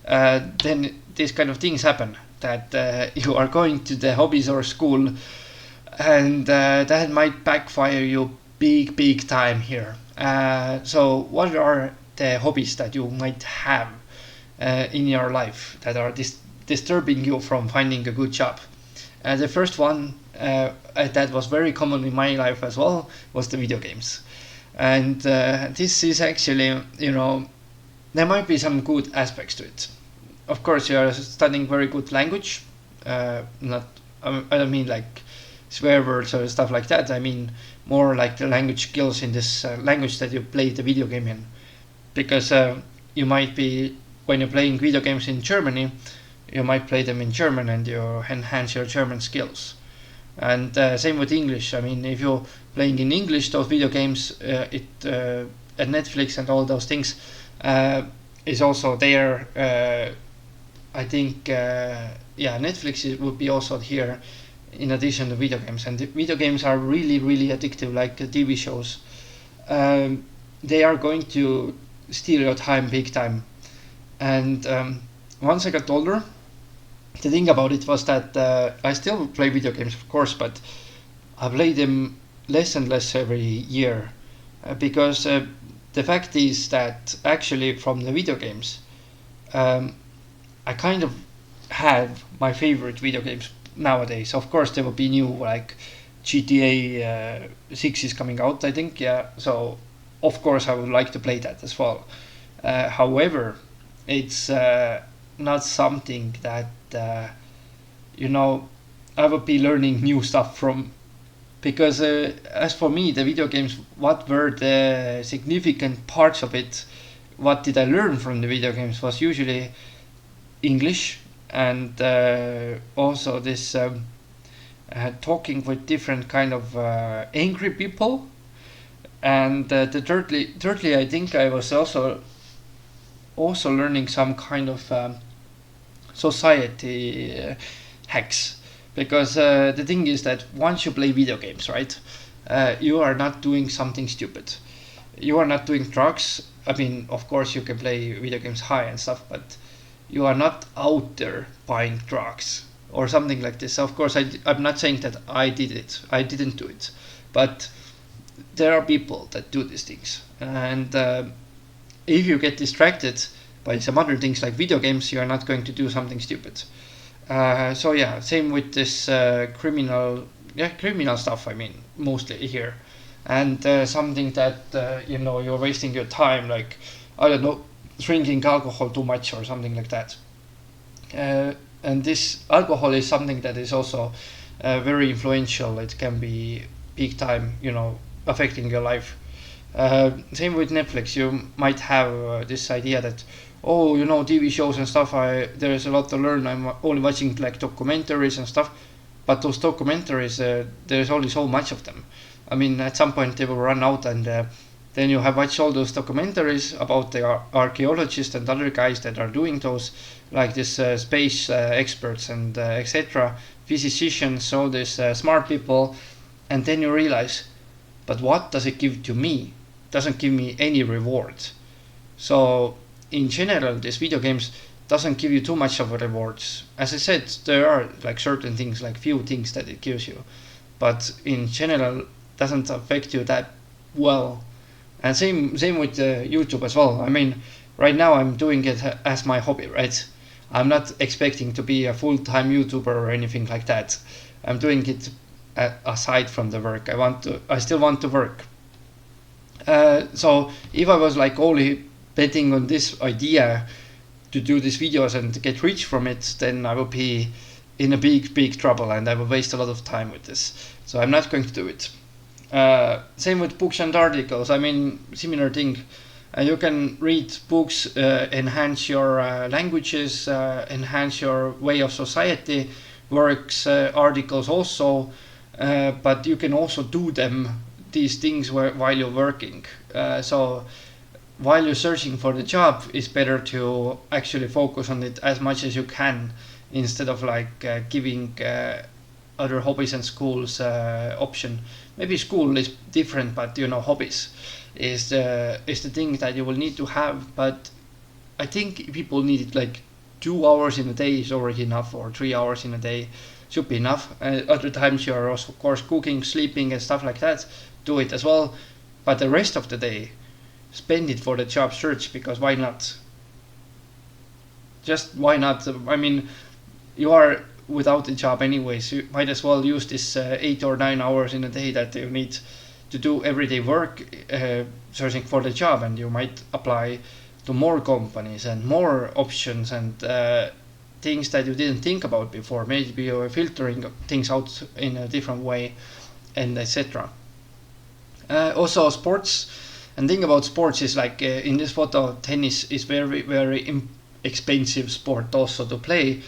then these kind of things happen, that you are going to the hobbies or school, and that might backfire you big time here. So what are the hobbies that you might have in your life that are disturbing you from finding a good job? The first one that was very common in my life as well was the video games. And this is actually, there might be some good aspects to it. Of course, you are studying very good language. I don't mean like swear words or stuff like that. I mean more like the language skills in this language that you play the video game in. Because you might be, when you're playing video games in Germany, you might play them in German and you enhance your German skills. And same with English. I mean, if you're playing in English, those video games, and Netflix and all those things is also there. I think, Netflix would be also here in addition to video games. And the video games are really addictive, like TV shows. They are going to steal your time big time. And once I got older, the thing about it was that I still play video games, of course, but I play them less and less every year, because the fact is that actually from the video games, I kind of have my favorite video games nowadays. Of course, there will be new, like GTA 6 is coming out, I think, yeah. So of course I would like to play that as well. However, it's not something that I would be learning new stuff from, because as for me, the video games, what were the significant parts of it, what did I learn from the video games, was usually English, and also this talking with different kind of angry people. And thirdly, I think I was also learning some kind of society hacks, because the thing is that once you play video games, right, you are not doing something stupid. You are not doing drugs. I mean, of course you can play video games high and stuff, but you are not out there buying drugs or something like this. Of course, I'm not saying that I did it. I didn't do it, but there are people that do these things, and if you get distracted by some other things like video games, you are not going to do something stupid. So yeah, same with this criminal stuff. I mean, mostly here, and something that you're wasting your time, like, I don't know, drinking alcohol too much or something like that. And this alcohol is something that is also very influential. It can be big time, affecting your life. Same with Netflix. You might have this idea that, TV shows and stuff, there is a lot to learn. I'm only watching like documentaries and stuff, but those documentaries, there's only so much of them. I mean, at some point they will run out, and then you have watched all those documentaries about the archaeologists and other guys that are doing those, like this space experts and etc., physicians, all these smart people, and then you realize, but what does it give to me? Doesn't give me any rewards. So in general, these video games doesn't give you too much of a rewards. As I said, there are like certain things, like few things that it gives you, but in general doesn't affect you that well. And same with YouTube as well. I mean, right now I'm doing it as my hobby, right? I'm not expecting to be a full-time YouTuber or anything like that. I'm doing it aside from the work. I still want to work. So if I was like only betting on this idea to do these videos and get rich from it, then I would be in a big trouble, and I would waste a lot of time with this. So I'm not going to do it. Same with books and articles. I mean, similar thing. You can read books, enhance your languages, enhance your way of society, works, articles also, but you can also do these things while you're working. So while you're searching for the job, it's better to actually focus on it as much as you can, instead of like giving other hobbies and schools option. Maybe school is different, but hobbies is the thing that you will need to have. But I think people need it like 2 hours in a day is already enough, or 3 hours in a day should be enough. Other times you are also, of course, cooking, sleeping, and stuff like that. Do it as well, but the rest of the day, spend it for the job search, because why not? Just why not? I mean, you are without a job anyways. You might as well use this 8 or 9 hours in a day that you need to do everyday work searching for the job, and you might apply to more companies and more options and things that you didn't think about before. Maybe you're filtering things out in a different way, and etc. Also sports, and thing about sports is like in this photo, tennis is very expensive sport also to play.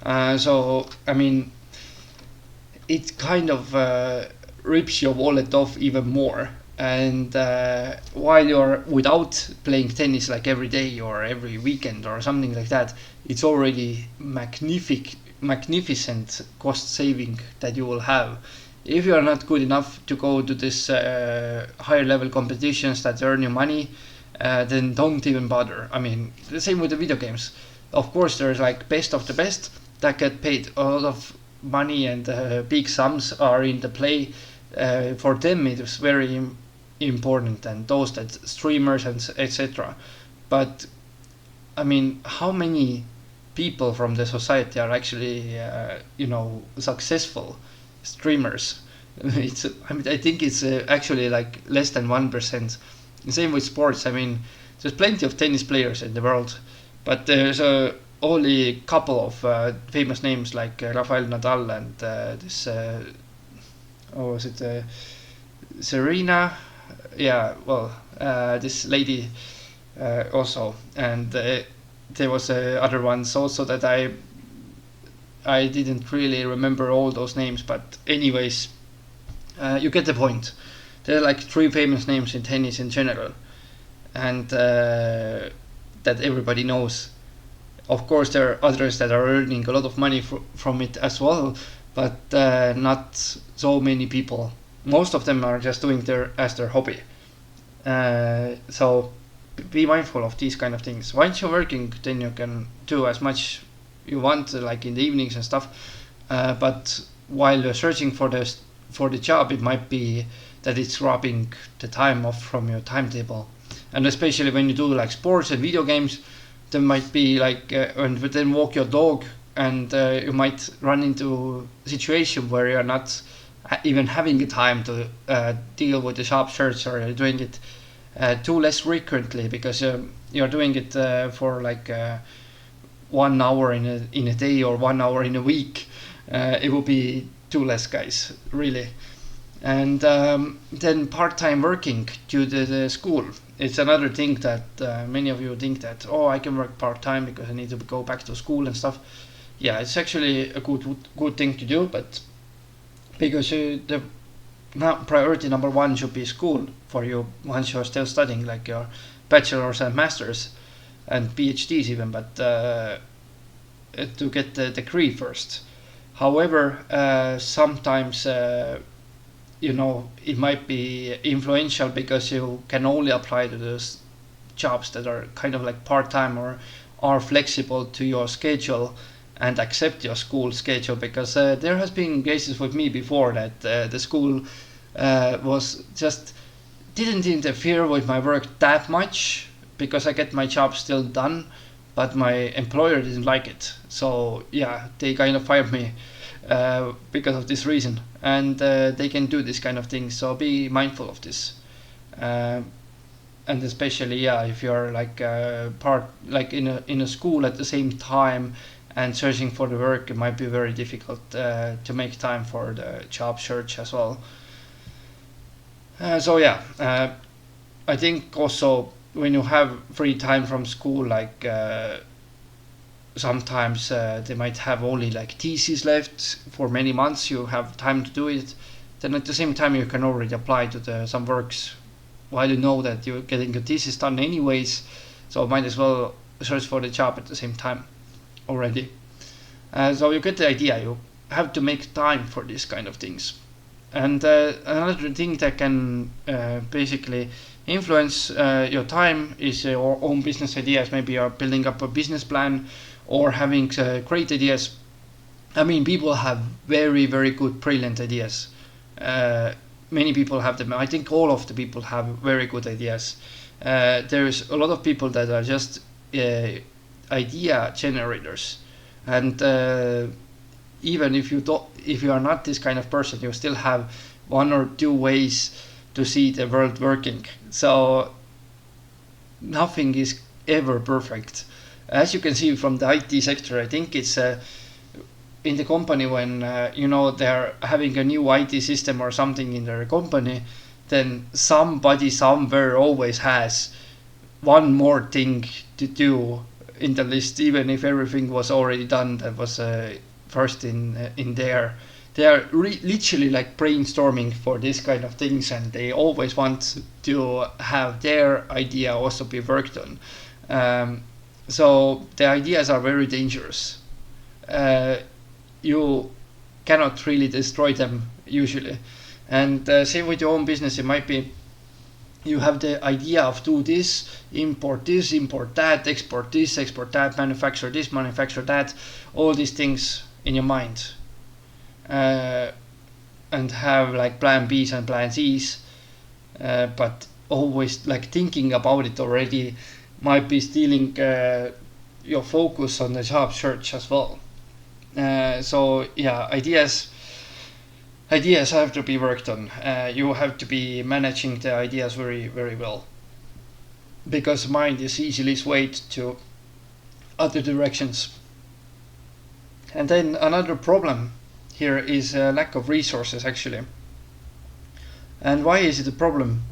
So I mean, it kind of rips your wallet off even more. And while you're without playing tennis like every day or every weekend or something like that, it's already magnificent cost saving that you will have. If you are not good enough to go to this higher level competitions that earn you money, then don't even bother. I mean, the same with the video games. Of course, there's like best of the best that get paid a lot of money, and big sums are in the play. For them, it is very important, and those that streamers and etc. But I mean, how many people from the society are actually successful streamers? I think it's actually like less than 1%. Same with sports. I mean, there's plenty of tennis players in the world, but there's only a couple of famous names like Rafael Nadal and this was it Serena? Yeah, well, this lady also, and there was other ones also that I didn't really remember all those names, but anyways, you get the point. There are like 3 famous names in tennis in general, and that everybody knows. Of course, there are others that are earning a lot of money from it as well, but not so many people. Most of them are just doing as their hobby. So be mindful of these kind of things. Once you're working, then you can do as much you want, like in the evenings and stuff. But while you're searching for the job, it might be that it's robbing the time off from your timetable. And especially when you do like sports and video games, there might be like and then walk your dog, and you might run into a situation where you're not even having the time to deal with the job search, or you're doing it too less frequently, because you're doing it for like 1 hour in a day or 1 hour in a week. It will be too less, guys, really. And then part-time working due to the school. It's another thing that many of you think that, oh, I can work part-time because I need to go back to school and stuff. Yeah, it's actually a good thing to do, but because the now priority number one should be school for you once you're still studying, like your bachelor's and masters and PhDs even, but to get the degree first. However, sometimes it might be influential because you can only apply to those jobs that are kind of like part-time or are flexible to your schedule and accept your school schedule, because there has been cases with me before that the school was just didn't interfere with my work that much because I get my job still done, but my employer didn't like it. So yeah, they kind of fired me because of this reason, and they can do this kind of thing. So be mindful of this, and especially yeah, if you're like part like in a school at the same time and searching for the work, it might be very difficult to make time for the job search as well. So yeah, I think also when you have free time from school, like sometimes they might have only like thesis left for many months, you have time to do it, then at the same time you can already apply to some works while you know that you're getting your thesis done anyways, so might as well search for the job at the same time already. So you get the idea, you have to make time for these kind of things. And another thing that can basically influence your time is your own business ideas. Maybe you're building up a business plan or having great ideas. I mean, people have very, very good, brilliant ideas. Many people have them. I think all of the people have very good ideas. There's a lot of people that are just idea generators, and even if you are not this kind of person, you still have one or two ways to see the world working. So nothing is ever perfect. As you can see from the IT sector, I think it's in the company when they're having a new IT system or something in their company, then somebody somewhere always has one more thing to do in the list, even if everything was already done that was first in there. They are literally like brainstorming for this kind of things, and they always want to have their idea also be worked on. So the ideas are very dangerous. You cannot really destroy them usually. And same with your own business, it might be you have the idea of do this, import that, export this, export that, manufacture this, manufacture that, all these things in your mind, and have like plan B's and plan C's, but always like thinking about it already might be stealing your focus on the job search as well. So yeah, ideas have to be worked on. You have to be managing the ideas very, very well, because mind is easily swayed to other directions. And then another problem here is lack of resources actually. And why is it a problem?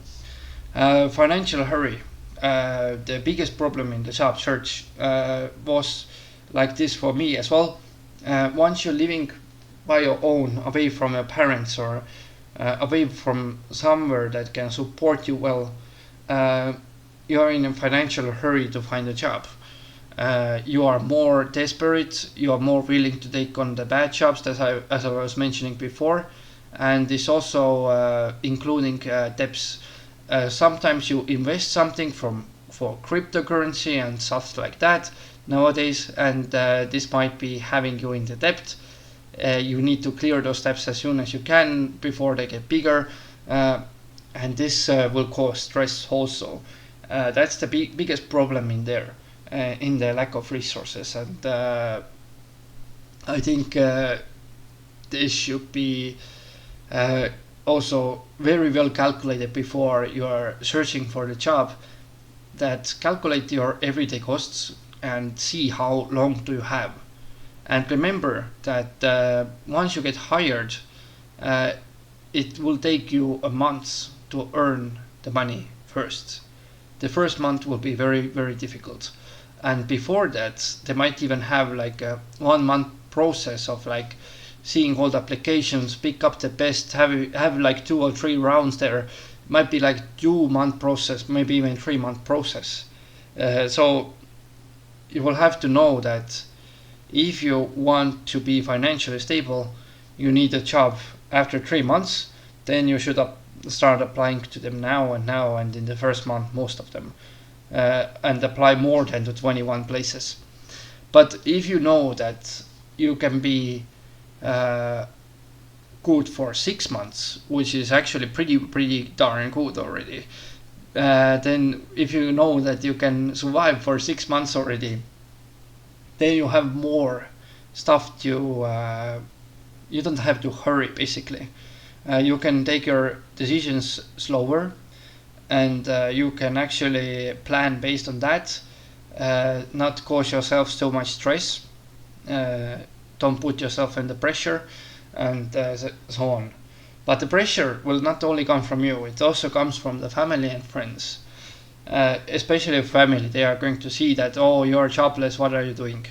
Financial hurry. The biggest problem in the job search was like this for me as well. Once you're living by your own, away from your parents or away from somewhere that can support you well, you're in a financial hurry to find a job. You are more desperate, you are more willing to take on the bad jobs, as I was mentioning before, and this also including debts. Sometimes you invest something for cryptocurrency and stuff like that nowadays, and this might be having you in the debt. You need to clear those debts as soon as you can before they get bigger, and this will cause stress also. That's the biggest problem in there, in the lack of resources, and I think this should be also very well calculated before you are searching for the job. That calculate your everyday costs and see how long do you have. And remember that once you get hired, it will take you a month to earn the money first. The first month will be very, very difficult. And before that, they might even have like a 1 month process of like seeing all the applications, pick up the best, have like 2 or 3 rounds there. Might be like 2 month process, maybe even 3 month process. So you will have to know that if you want to be financially stable, you need a job after 3 months. Then you should start applying to them now and in the first month, most of them, and apply more than to 21 places. But if you know that you can be good for 6 months, which is actually pretty darn good already, then if you know that you can survive for 6 months already, then you have more stuff to. You don't have to hurry. Basically, you can take your decisions slower, and you can actually plan based on that. Not cause yourself so much stress. Don't put yourself under pressure, and so on. But the pressure will not only come from you; it also comes from the family and friends. Especially family, they are going to see that, oh, you're jobless, what are you doing?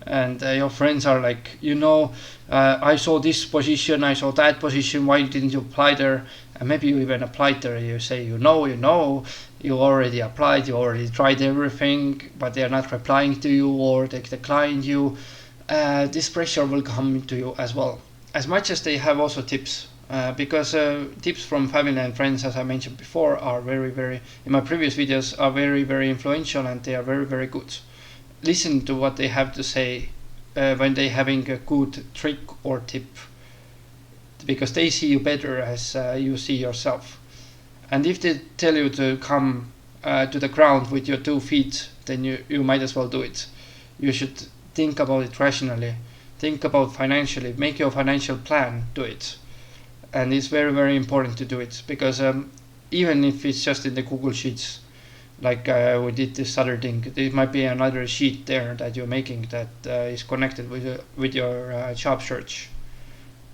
And your friends are like, I saw this position, I saw that position, why didn't you apply there? And maybe you even applied there. You say, you already applied, you already tried everything, but they are not replying to you, or they declined you. This pressure will come to you as well, as much as they have also tips. Because tips from family and friends, as I mentioned before, are very, in my previous videos, are very influential, and they are very good. Listen to what they have to say when they're having a good trick or tip, because they see you better as you see yourself. And if they tell you to come to the ground with your 2 feet, then you might as well do it. You should think about it rationally, think about financially, make your financial plan, do it. And it's very important to do it, because even if it's just in the Google Sheets, like we did this other thing, there might be another sheet there that you're making that is connected with your job search.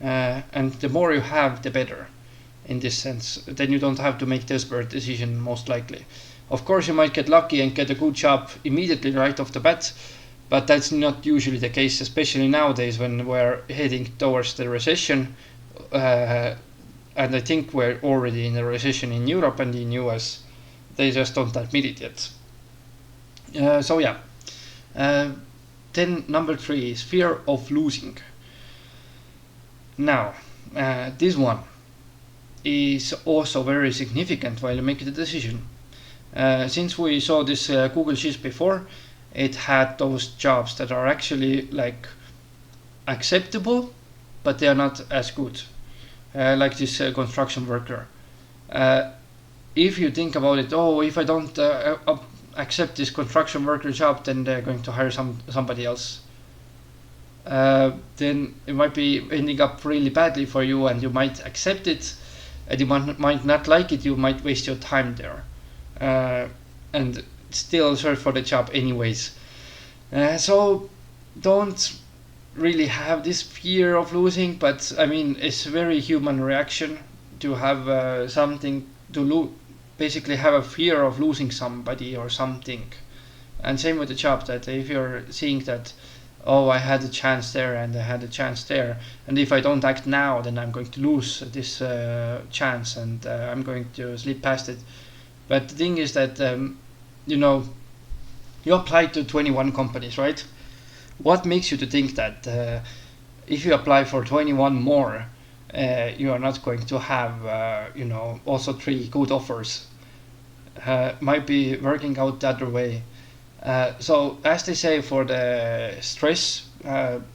And the more you have, the better, in this sense. Then you don't have to make desperate decision, most likely. Of course, you might get lucky and get a good job immediately right off the bat, but that's not usually the case, especially nowadays when we're heading towards the recession. And I think we're already in a recession in Europe and in US. They just don't admit it yet. So yeah. Then number 3 is fear of losing. Now, this one is also very significant while you make the decision. Since we saw this Google Sheets before, it had those jobs that are actually like acceptable, but they are not as good. Like this construction worker. If you think about it, if I don't accept this construction worker job, then they're going to hire somebody else. Then it might be ending up really badly for you, and you might accept it, and you might not like it. You might waste your time there, and still search for the job anyways. So don't really have this fear of losing, but I mean, it's a very human reaction to have something to lose, basically have a fear of losing somebody or something. And same with the job, that if you're seeing that, I had a chance there and I had a chance there, and if I don't act now, then I'm going to lose this chance, and I'm going to slip past it. But the thing is that you applied to 21 companies, right? What makes you to think that if you apply for 21 more, you are not going to have also 3 good offers? Might be working out the other way. So as they say, for the stress,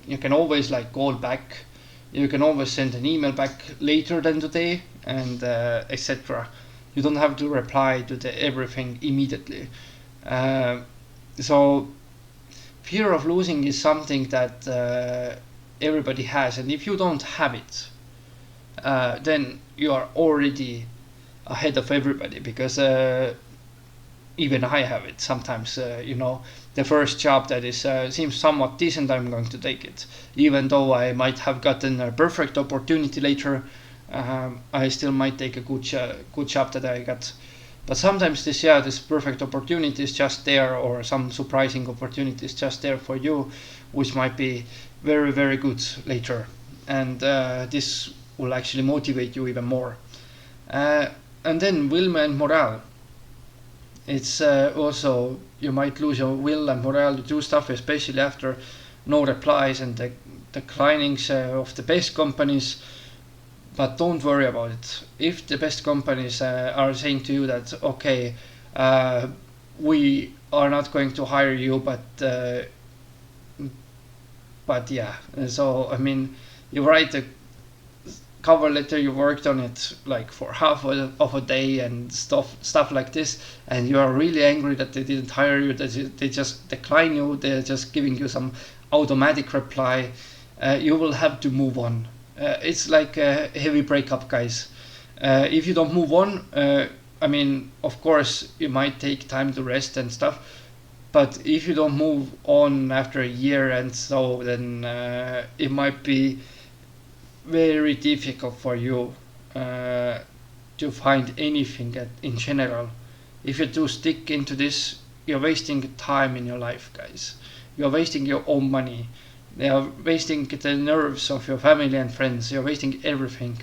you can always call back. You can always send an email back later than today, and etc. You don't have to reply to everything immediately. So fear of losing is something that everybody has, and if you don't have it, then you are already ahead of everybody, because even I have it sometimes. The first job that is seems somewhat decent, I'm going to take it, even though I might have gotten a perfect opportunity later. I still might take a good job that I got. But sometimes this perfect opportunity is just there, or some surprising opportunity is just there for you, which might be very good later. and this will actually motivate you even more. And then will and morale. It's also, you might lose your will and morale to do stuff, especially after no replies and the declinings of the best companies. But don't worry about it. If the best companies are saying to you that, okay, we are not going to hire you, but yeah. So I mean, you write a cover letter, you worked on it like for half of a day and stuff like this, and you are really angry that they didn't hire you, that they just decline you, they're just giving you some automatic reply. You will have to move on. It's like a heavy breakup, guys. If you don't move on, I mean, of course you might take time to rest and stuff, but if you don't move on after a year and so, then it might be very difficult for you to find anything in general. If you do stick into this, you're wasting time in your life, guys. You're wasting your own money. You're wasting the nerves of your family and friends. You're wasting everything.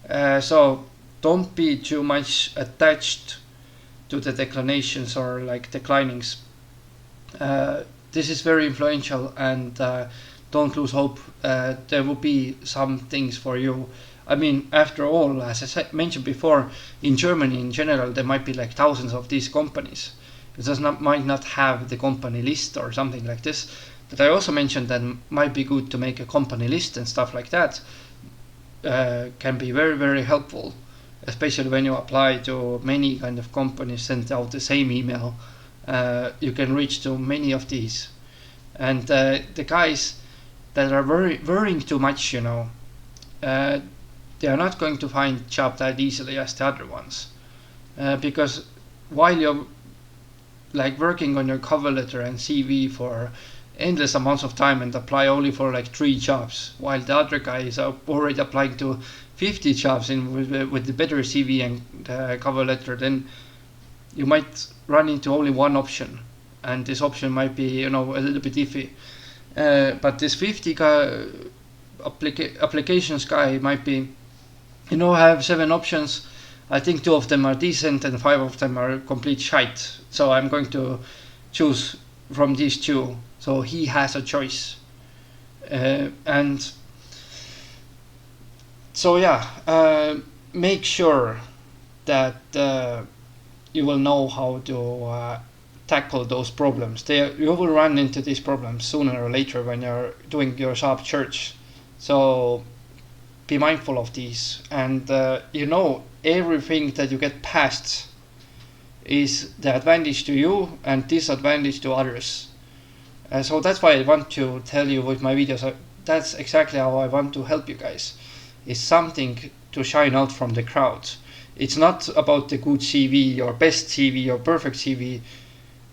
So don't be too much attached to the declinations or like declinings. This is very influential, and don't lose hope. There will be some things for you. I mean, after all, as I mentioned before, in Germany in general, there might be like thousands of these companies. Might not have the company list or something like this. But I also mentioned that might be good to make a company list and stuff like that. Can be very, very helpful, especially when you apply to many kind of companies, send out the same email. You can reach to many of these. And the guys that are worrying too much, they are not going to find job that easily as the other ones, because while you're like working on your cover letter and CV for endless amounts of time and apply only for like 3 jobs, while the other guys are already applying to 50 jobs with the better CV and cover letter, then you might run into only one option, and this option might be a little bit iffy. But this 50 applications guy might be, I have 7 options. I think 2 of them are decent and 5 of them are complete shite. So I'm going to choose from these 2. So he has a choice. And so yeah, make sure that you will know how to tackle those problems. You will run into these problems sooner or later when you're doing your job search. So be mindful of these, and everything that you get past is the advantage to you and disadvantage to others. So that's why I want to tell you with my videos. That's exactly how I want to help you guys. It's something to shine out from the crowd. It's not about the good CV, your best CV, your perfect CV.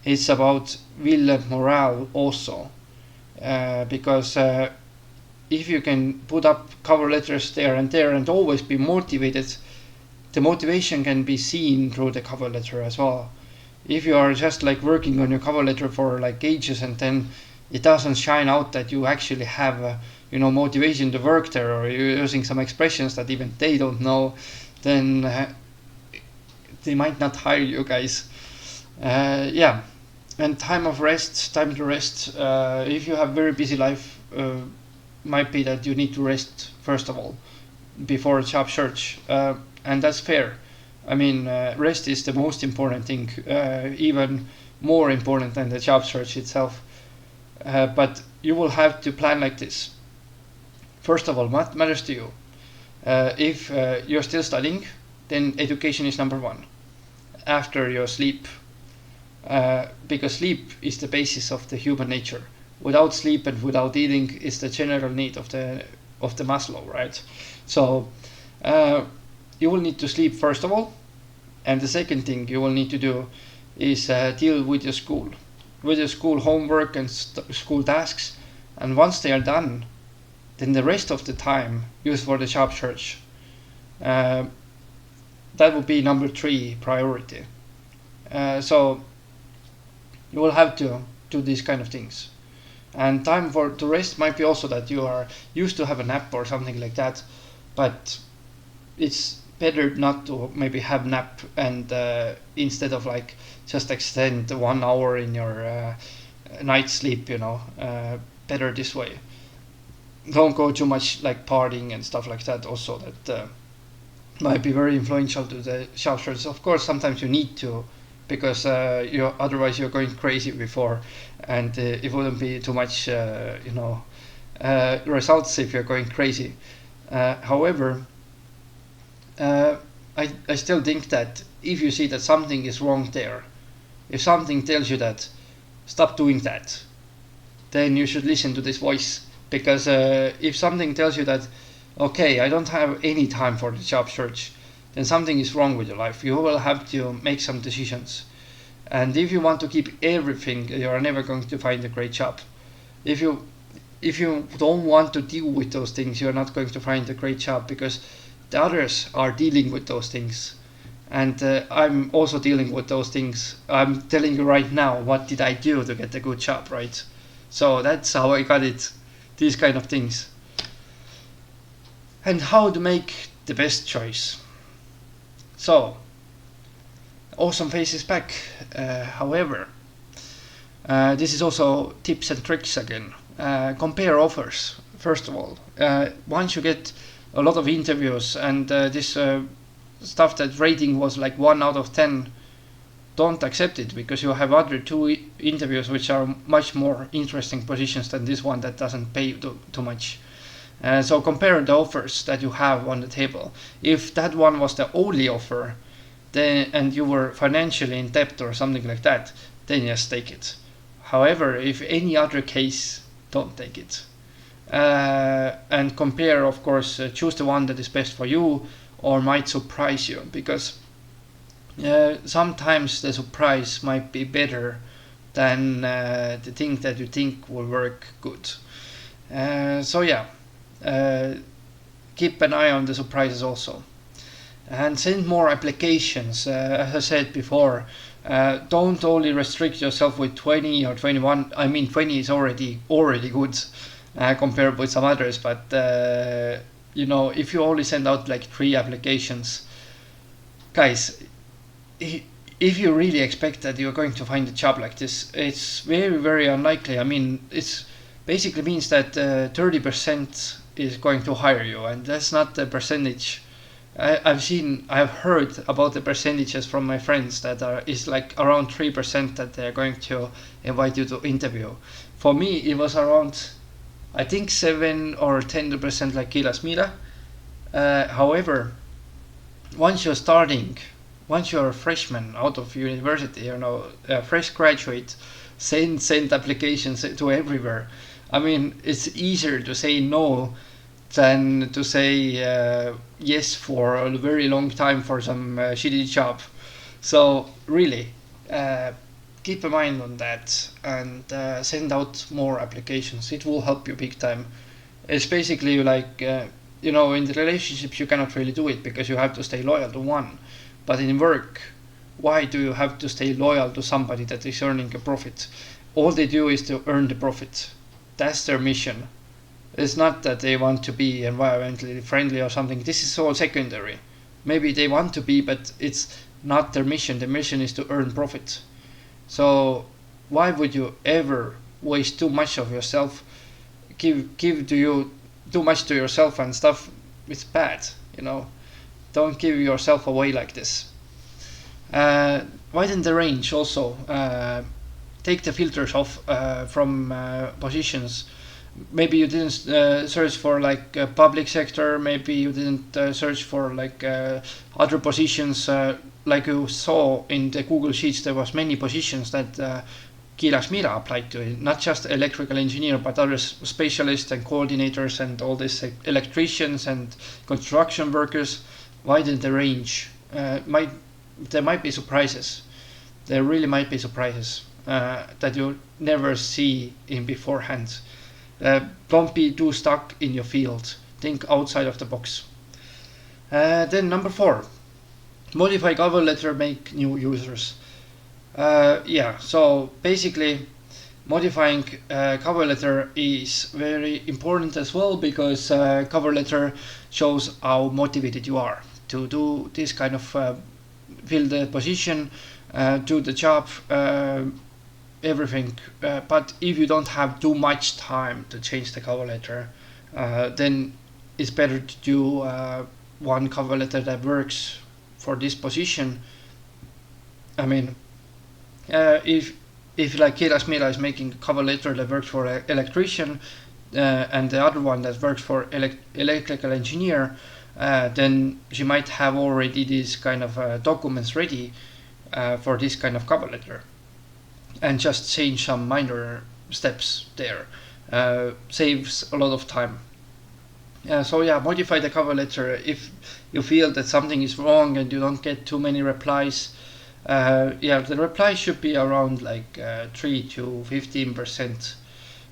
It's about will and morale also, because if you can put up cover letters there and always be motivated, the motivation can be seen through the cover letter as well. If you are just like working on your cover letter for like ages and then it doesn't shine out that you actually have motivation to work there, or you're using some expressions that even they don't know, then they might not hire you guys. Yeah. And time to rest. If you have very busy life, might be that you need to rest first of all before job search, and that's fair. I mean, rest is the most important thing, even more important than the job search itself. But you will have to plan like this. First of all, what matters to you? If you're still studying, then education is number 1. After your sleep, because sleep is the basis of the human nature. Without sleep and without eating is the general need of the Maslow, right? So you will need to sleep first of all, and the second thing you will need to do is deal with your school homework and school tasks, and once they are done, then the rest of the time used for the job search. That would be number 3 priority. So you will have to do these kind of things. And time for to rest might be also that you are used to have a nap or something like that, but it's better not to maybe have nap and instead of like just extend 1 hour in your night sleep, better this way. Don't go too much like partying and stuff like that also, that might be very influential to the sharp shirts. Of course sometimes you need to, because you otherwise you're going crazy before, and it wouldn't be too much results if you're going crazy. However, I still think that if you see that something is wrong there, if something tells you that stop doing that, then you should listen to this voice. Because if something tells you that, okay, I don't have any time for the job search, then something is wrong with your life. You will have to make some decisions. And if you want to keep everything, you are never going to find a great job. If you don't want to deal with those things, you're not going to find a great job, because the others are dealing with those things. And I'm also dealing with those things. I'm telling you right now, what did I do to get a good job, right? So that's how I got it, these kind of things. And how to make the best choice. So, awesome face is back. However, this is also tips and tricks again. Compare offers, first of all. Once you get a lot of interviews and this stuff that rating was like 1 out of 10, don't accept it, because you have other two interviews which are much more interesting positions than this one that doesn't pay too much. So compare the offers that you have on the table. If that one was the only offer, then and you were financially in debt or something like that, then yes, take it. However, if any other case, don't take it. And compare, of course, choose the one that is best for you or might surprise you, because sometimes the surprise might be better than the thing that you think will work good. So yeah, keep an eye on the surprises also. And send more applications. As I said before, don't only restrict yourself with 20 or 21. I mean, 20 is already good compared with some others, but if you only send out like 3 applications, guys, if you really expect that you're going to find a job like this, it's very, very unlikely. I mean, it's basically means that 30% is going to hire you, and that's not the percentage. I've heard about the percentages from my friends that is like around 3% that they're going to invite you to interview. For me, it was around, I think 7 or 10% like Kilas Mira. However, once you're a freshman out of university, a fresh graduate, send applications to everywhere. I mean, it's easier to say no than to say yes for a very long time for some shitty job. So really, keep a mind on that and send out more applications. It will help you big time. It's basically like, in the relationships you cannot really do it because you have to stay loyal to one. But in work, why do you have to stay loyal to somebody that is earning a profit? All they do is to earn the profit. That's their mission. It's not that they want to be environmentally friendly or something. This is all secondary. Maybe they want to be, but it's not their mission. The mission is to earn profit. So why would you ever waste too much of yourself, give to you too much to yourself and stuff? It's bad, Don't give yourself away like this. Widen the range also. Take the filters off from positions. Maybe you didn't search for like public sector. Maybe you didn't search for like other positions. Like you saw in the Google Sheets, there was many positions that Kilas Mira applied to. Not just electrical engineer, but other specialists and coordinators and all these electricians and construction workers. Widen the range. There might be surprises. There really might be surprises that you never see in beforehand. Don't be too stuck in your field. Think outside of the box. Then number 4, modify cover letter, make new users. So basically modifying cover letter is very important as well, because cover letter shows how motivated you are to do this kind of fill the position, do the job, everything. But if you don't have too much time to change the cover letter, then it's better to do one cover letter that works for this position. I mean, if like Kiras Mira is making a cover letter that works for an electrician, and the other one that works for electrical engineer, then she might have already these kind of documents ready for this kind of cover letter, and just change some minor steps there. Saves a lot of time. So yeah, modify the cover letter if you feel that something is wrong and you don't get too many replies. Yeah, the reply should be around like 3 to 15%,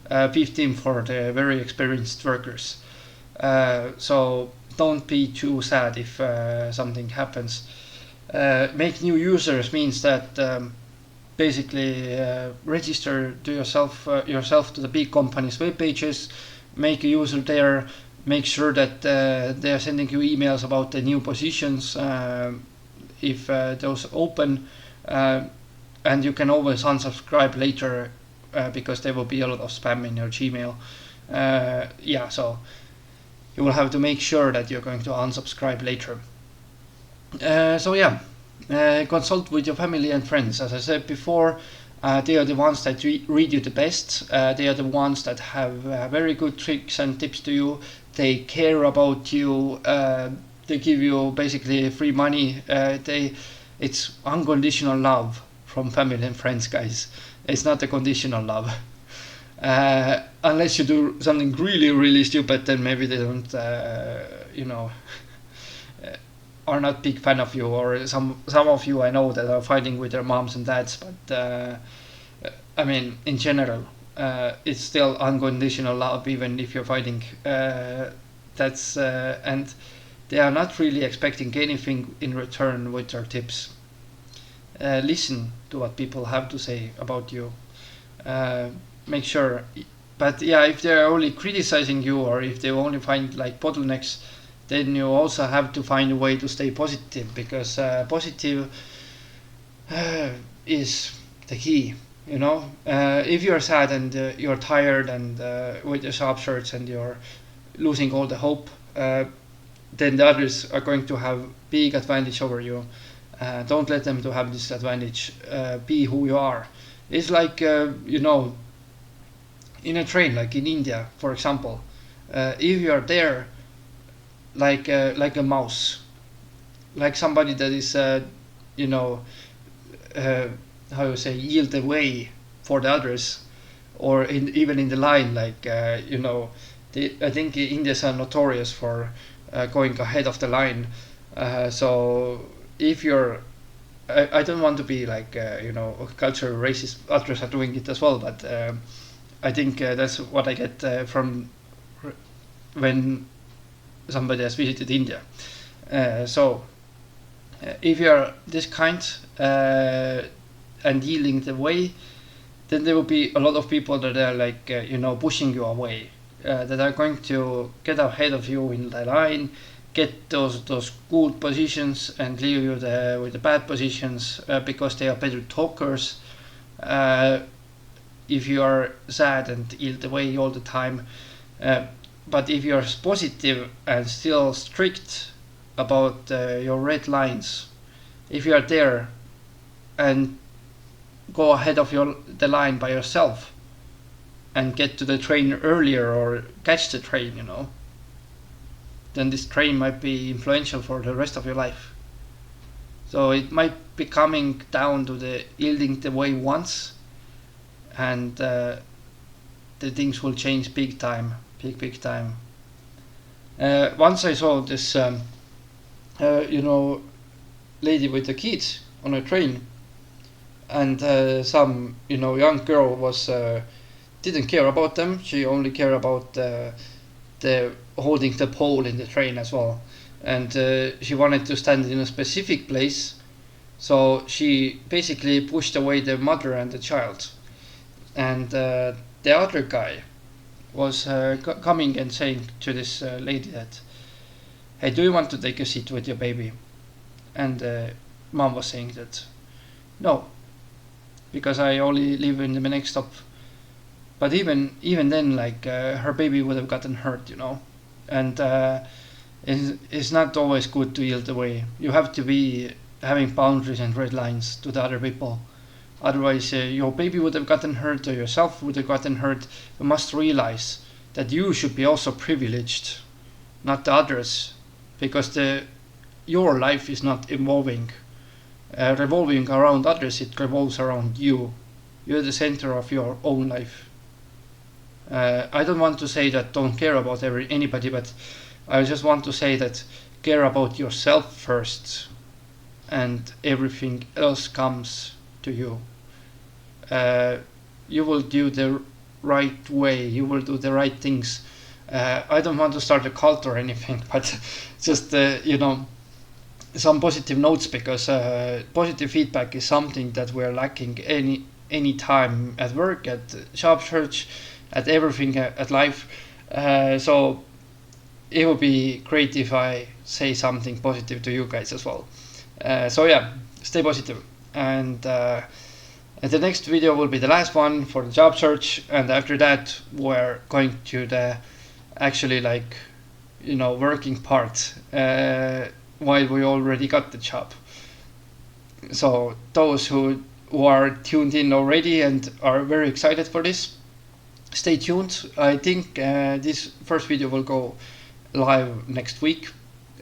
15 for the very experienced workers. So don't be too sad if something happens. Make new users means that basically register to yourself to the big companies' web pages, make a user there, make sure that they are sending you emails about the new positions if those open, and you can always unsubscribe later because there will be a lot of spam in your Gmail. Yeah, so you will have to make sure that you're going to unsubscribe later. So yeah, consult with your family and friends. As I said before, they are the ones that read you the best. They are the ones that have very good tricks and tips to you. They care about you. They give you basically free money. It's unconditional love from family and friends, guys. It's not a conditional love. Unless you do something really, really stupid, then maybe they don't, are not big fan of you, or some of you I know that are fighting with their moms and dads. But I mean, in general, it's still unconditional love, even if you're fighting. That's and they are not really expecting anything in return with their tips. Listen to what people have to say about you. Make sure. But yeah, if they're only criticizing you, or if they only find like bottlenecks, then you also have to find a way to stay positive, because positive is the key. If you're sad and you're tired and with your job search and you're losing all the hope, then the others are going to have big advantage over you. Don't let them to have this advantage. Be who you are. It's like in a train, like in India, for example. If you are there, like a mouse, like somebody that is, how you say, yield the way for the others, or even in the line, like I think Indians are notorious for going ahead of the line. So if you're, I don't want to be like cultural racist. Others are doing it as well, but I think that's what I get from when somebody has visited India. So if you're this kind and yielding the way, then there will be a lot of people that are like pushing you away, that are going to get ahead of you in the line, get those good positions, and leave you with the bad positions because they are better talkers. If you are sad and yield the way all the time, but if you are positive and still strict about your red lines, if you are there and go ahead of the line by yourself and get to the train earlier, or catch the train, then this train might be influential for the rest of your life. So it might be coming down to the yielding the way once, and the things will change big time. Big time. Once I saw this lady with the kids on a train, and some young girl was didn't care about them. She only cared about the holding the pole in the train as well, and she wanted to stand in a specific place, so she basically pushed away the mother and the child. and the other guy was coming and saying to this lady that, hey, do you want to take a seat with your baby? And mom was saying that, no, because I only live in the next stop. But even then, like her baby would have gotten hurt, you know, and it's not always good to yield away. You have to be having boundaries and red lines to the other people. Otherwise, your baby would have gotten hurt or yourself would have gotten hurt. You must realize that you should be also privileged, not the others, because your life is not revolving around others. It revolves around you. You're the center of your own life. I don't want to say that don't care about anybody, but I just want to say that care about yourself first, and everything else comes to you. You will do the right way. You will do the right things. I don't want to start a cult or anything, but just some positive notes, because positive feedback is something that we're lacking any time at work, at job search, at everything, at life. So it would be great if I say something positive to you guys as well. So yeah, stay positive. And the next video will be the last one for the job search, and after that we're going to the actually working part, while we already got the job. So those who are tuned in already and are very excited for this, stay tuned. I think this first video will go live next week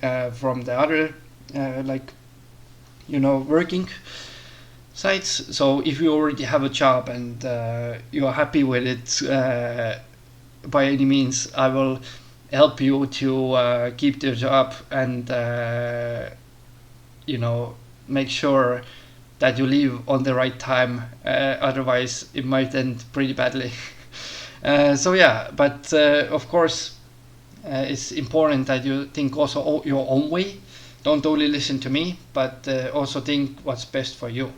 from the other working sites. So if you already have a job and you are happy with it, by any means, I will help you to keep the job and make sure that you leave on the right time. Otherwise, it might end pretty badly. So yeah, but of course, it's important that you think also your own way. Don't only listen to me, but also think what's best for you.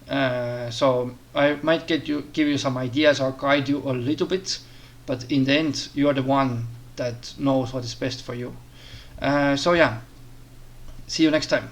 So I might give you some ideas or guide you a little bit, but in the end, you are the one that knows what is best for you. So yeah, see you next time.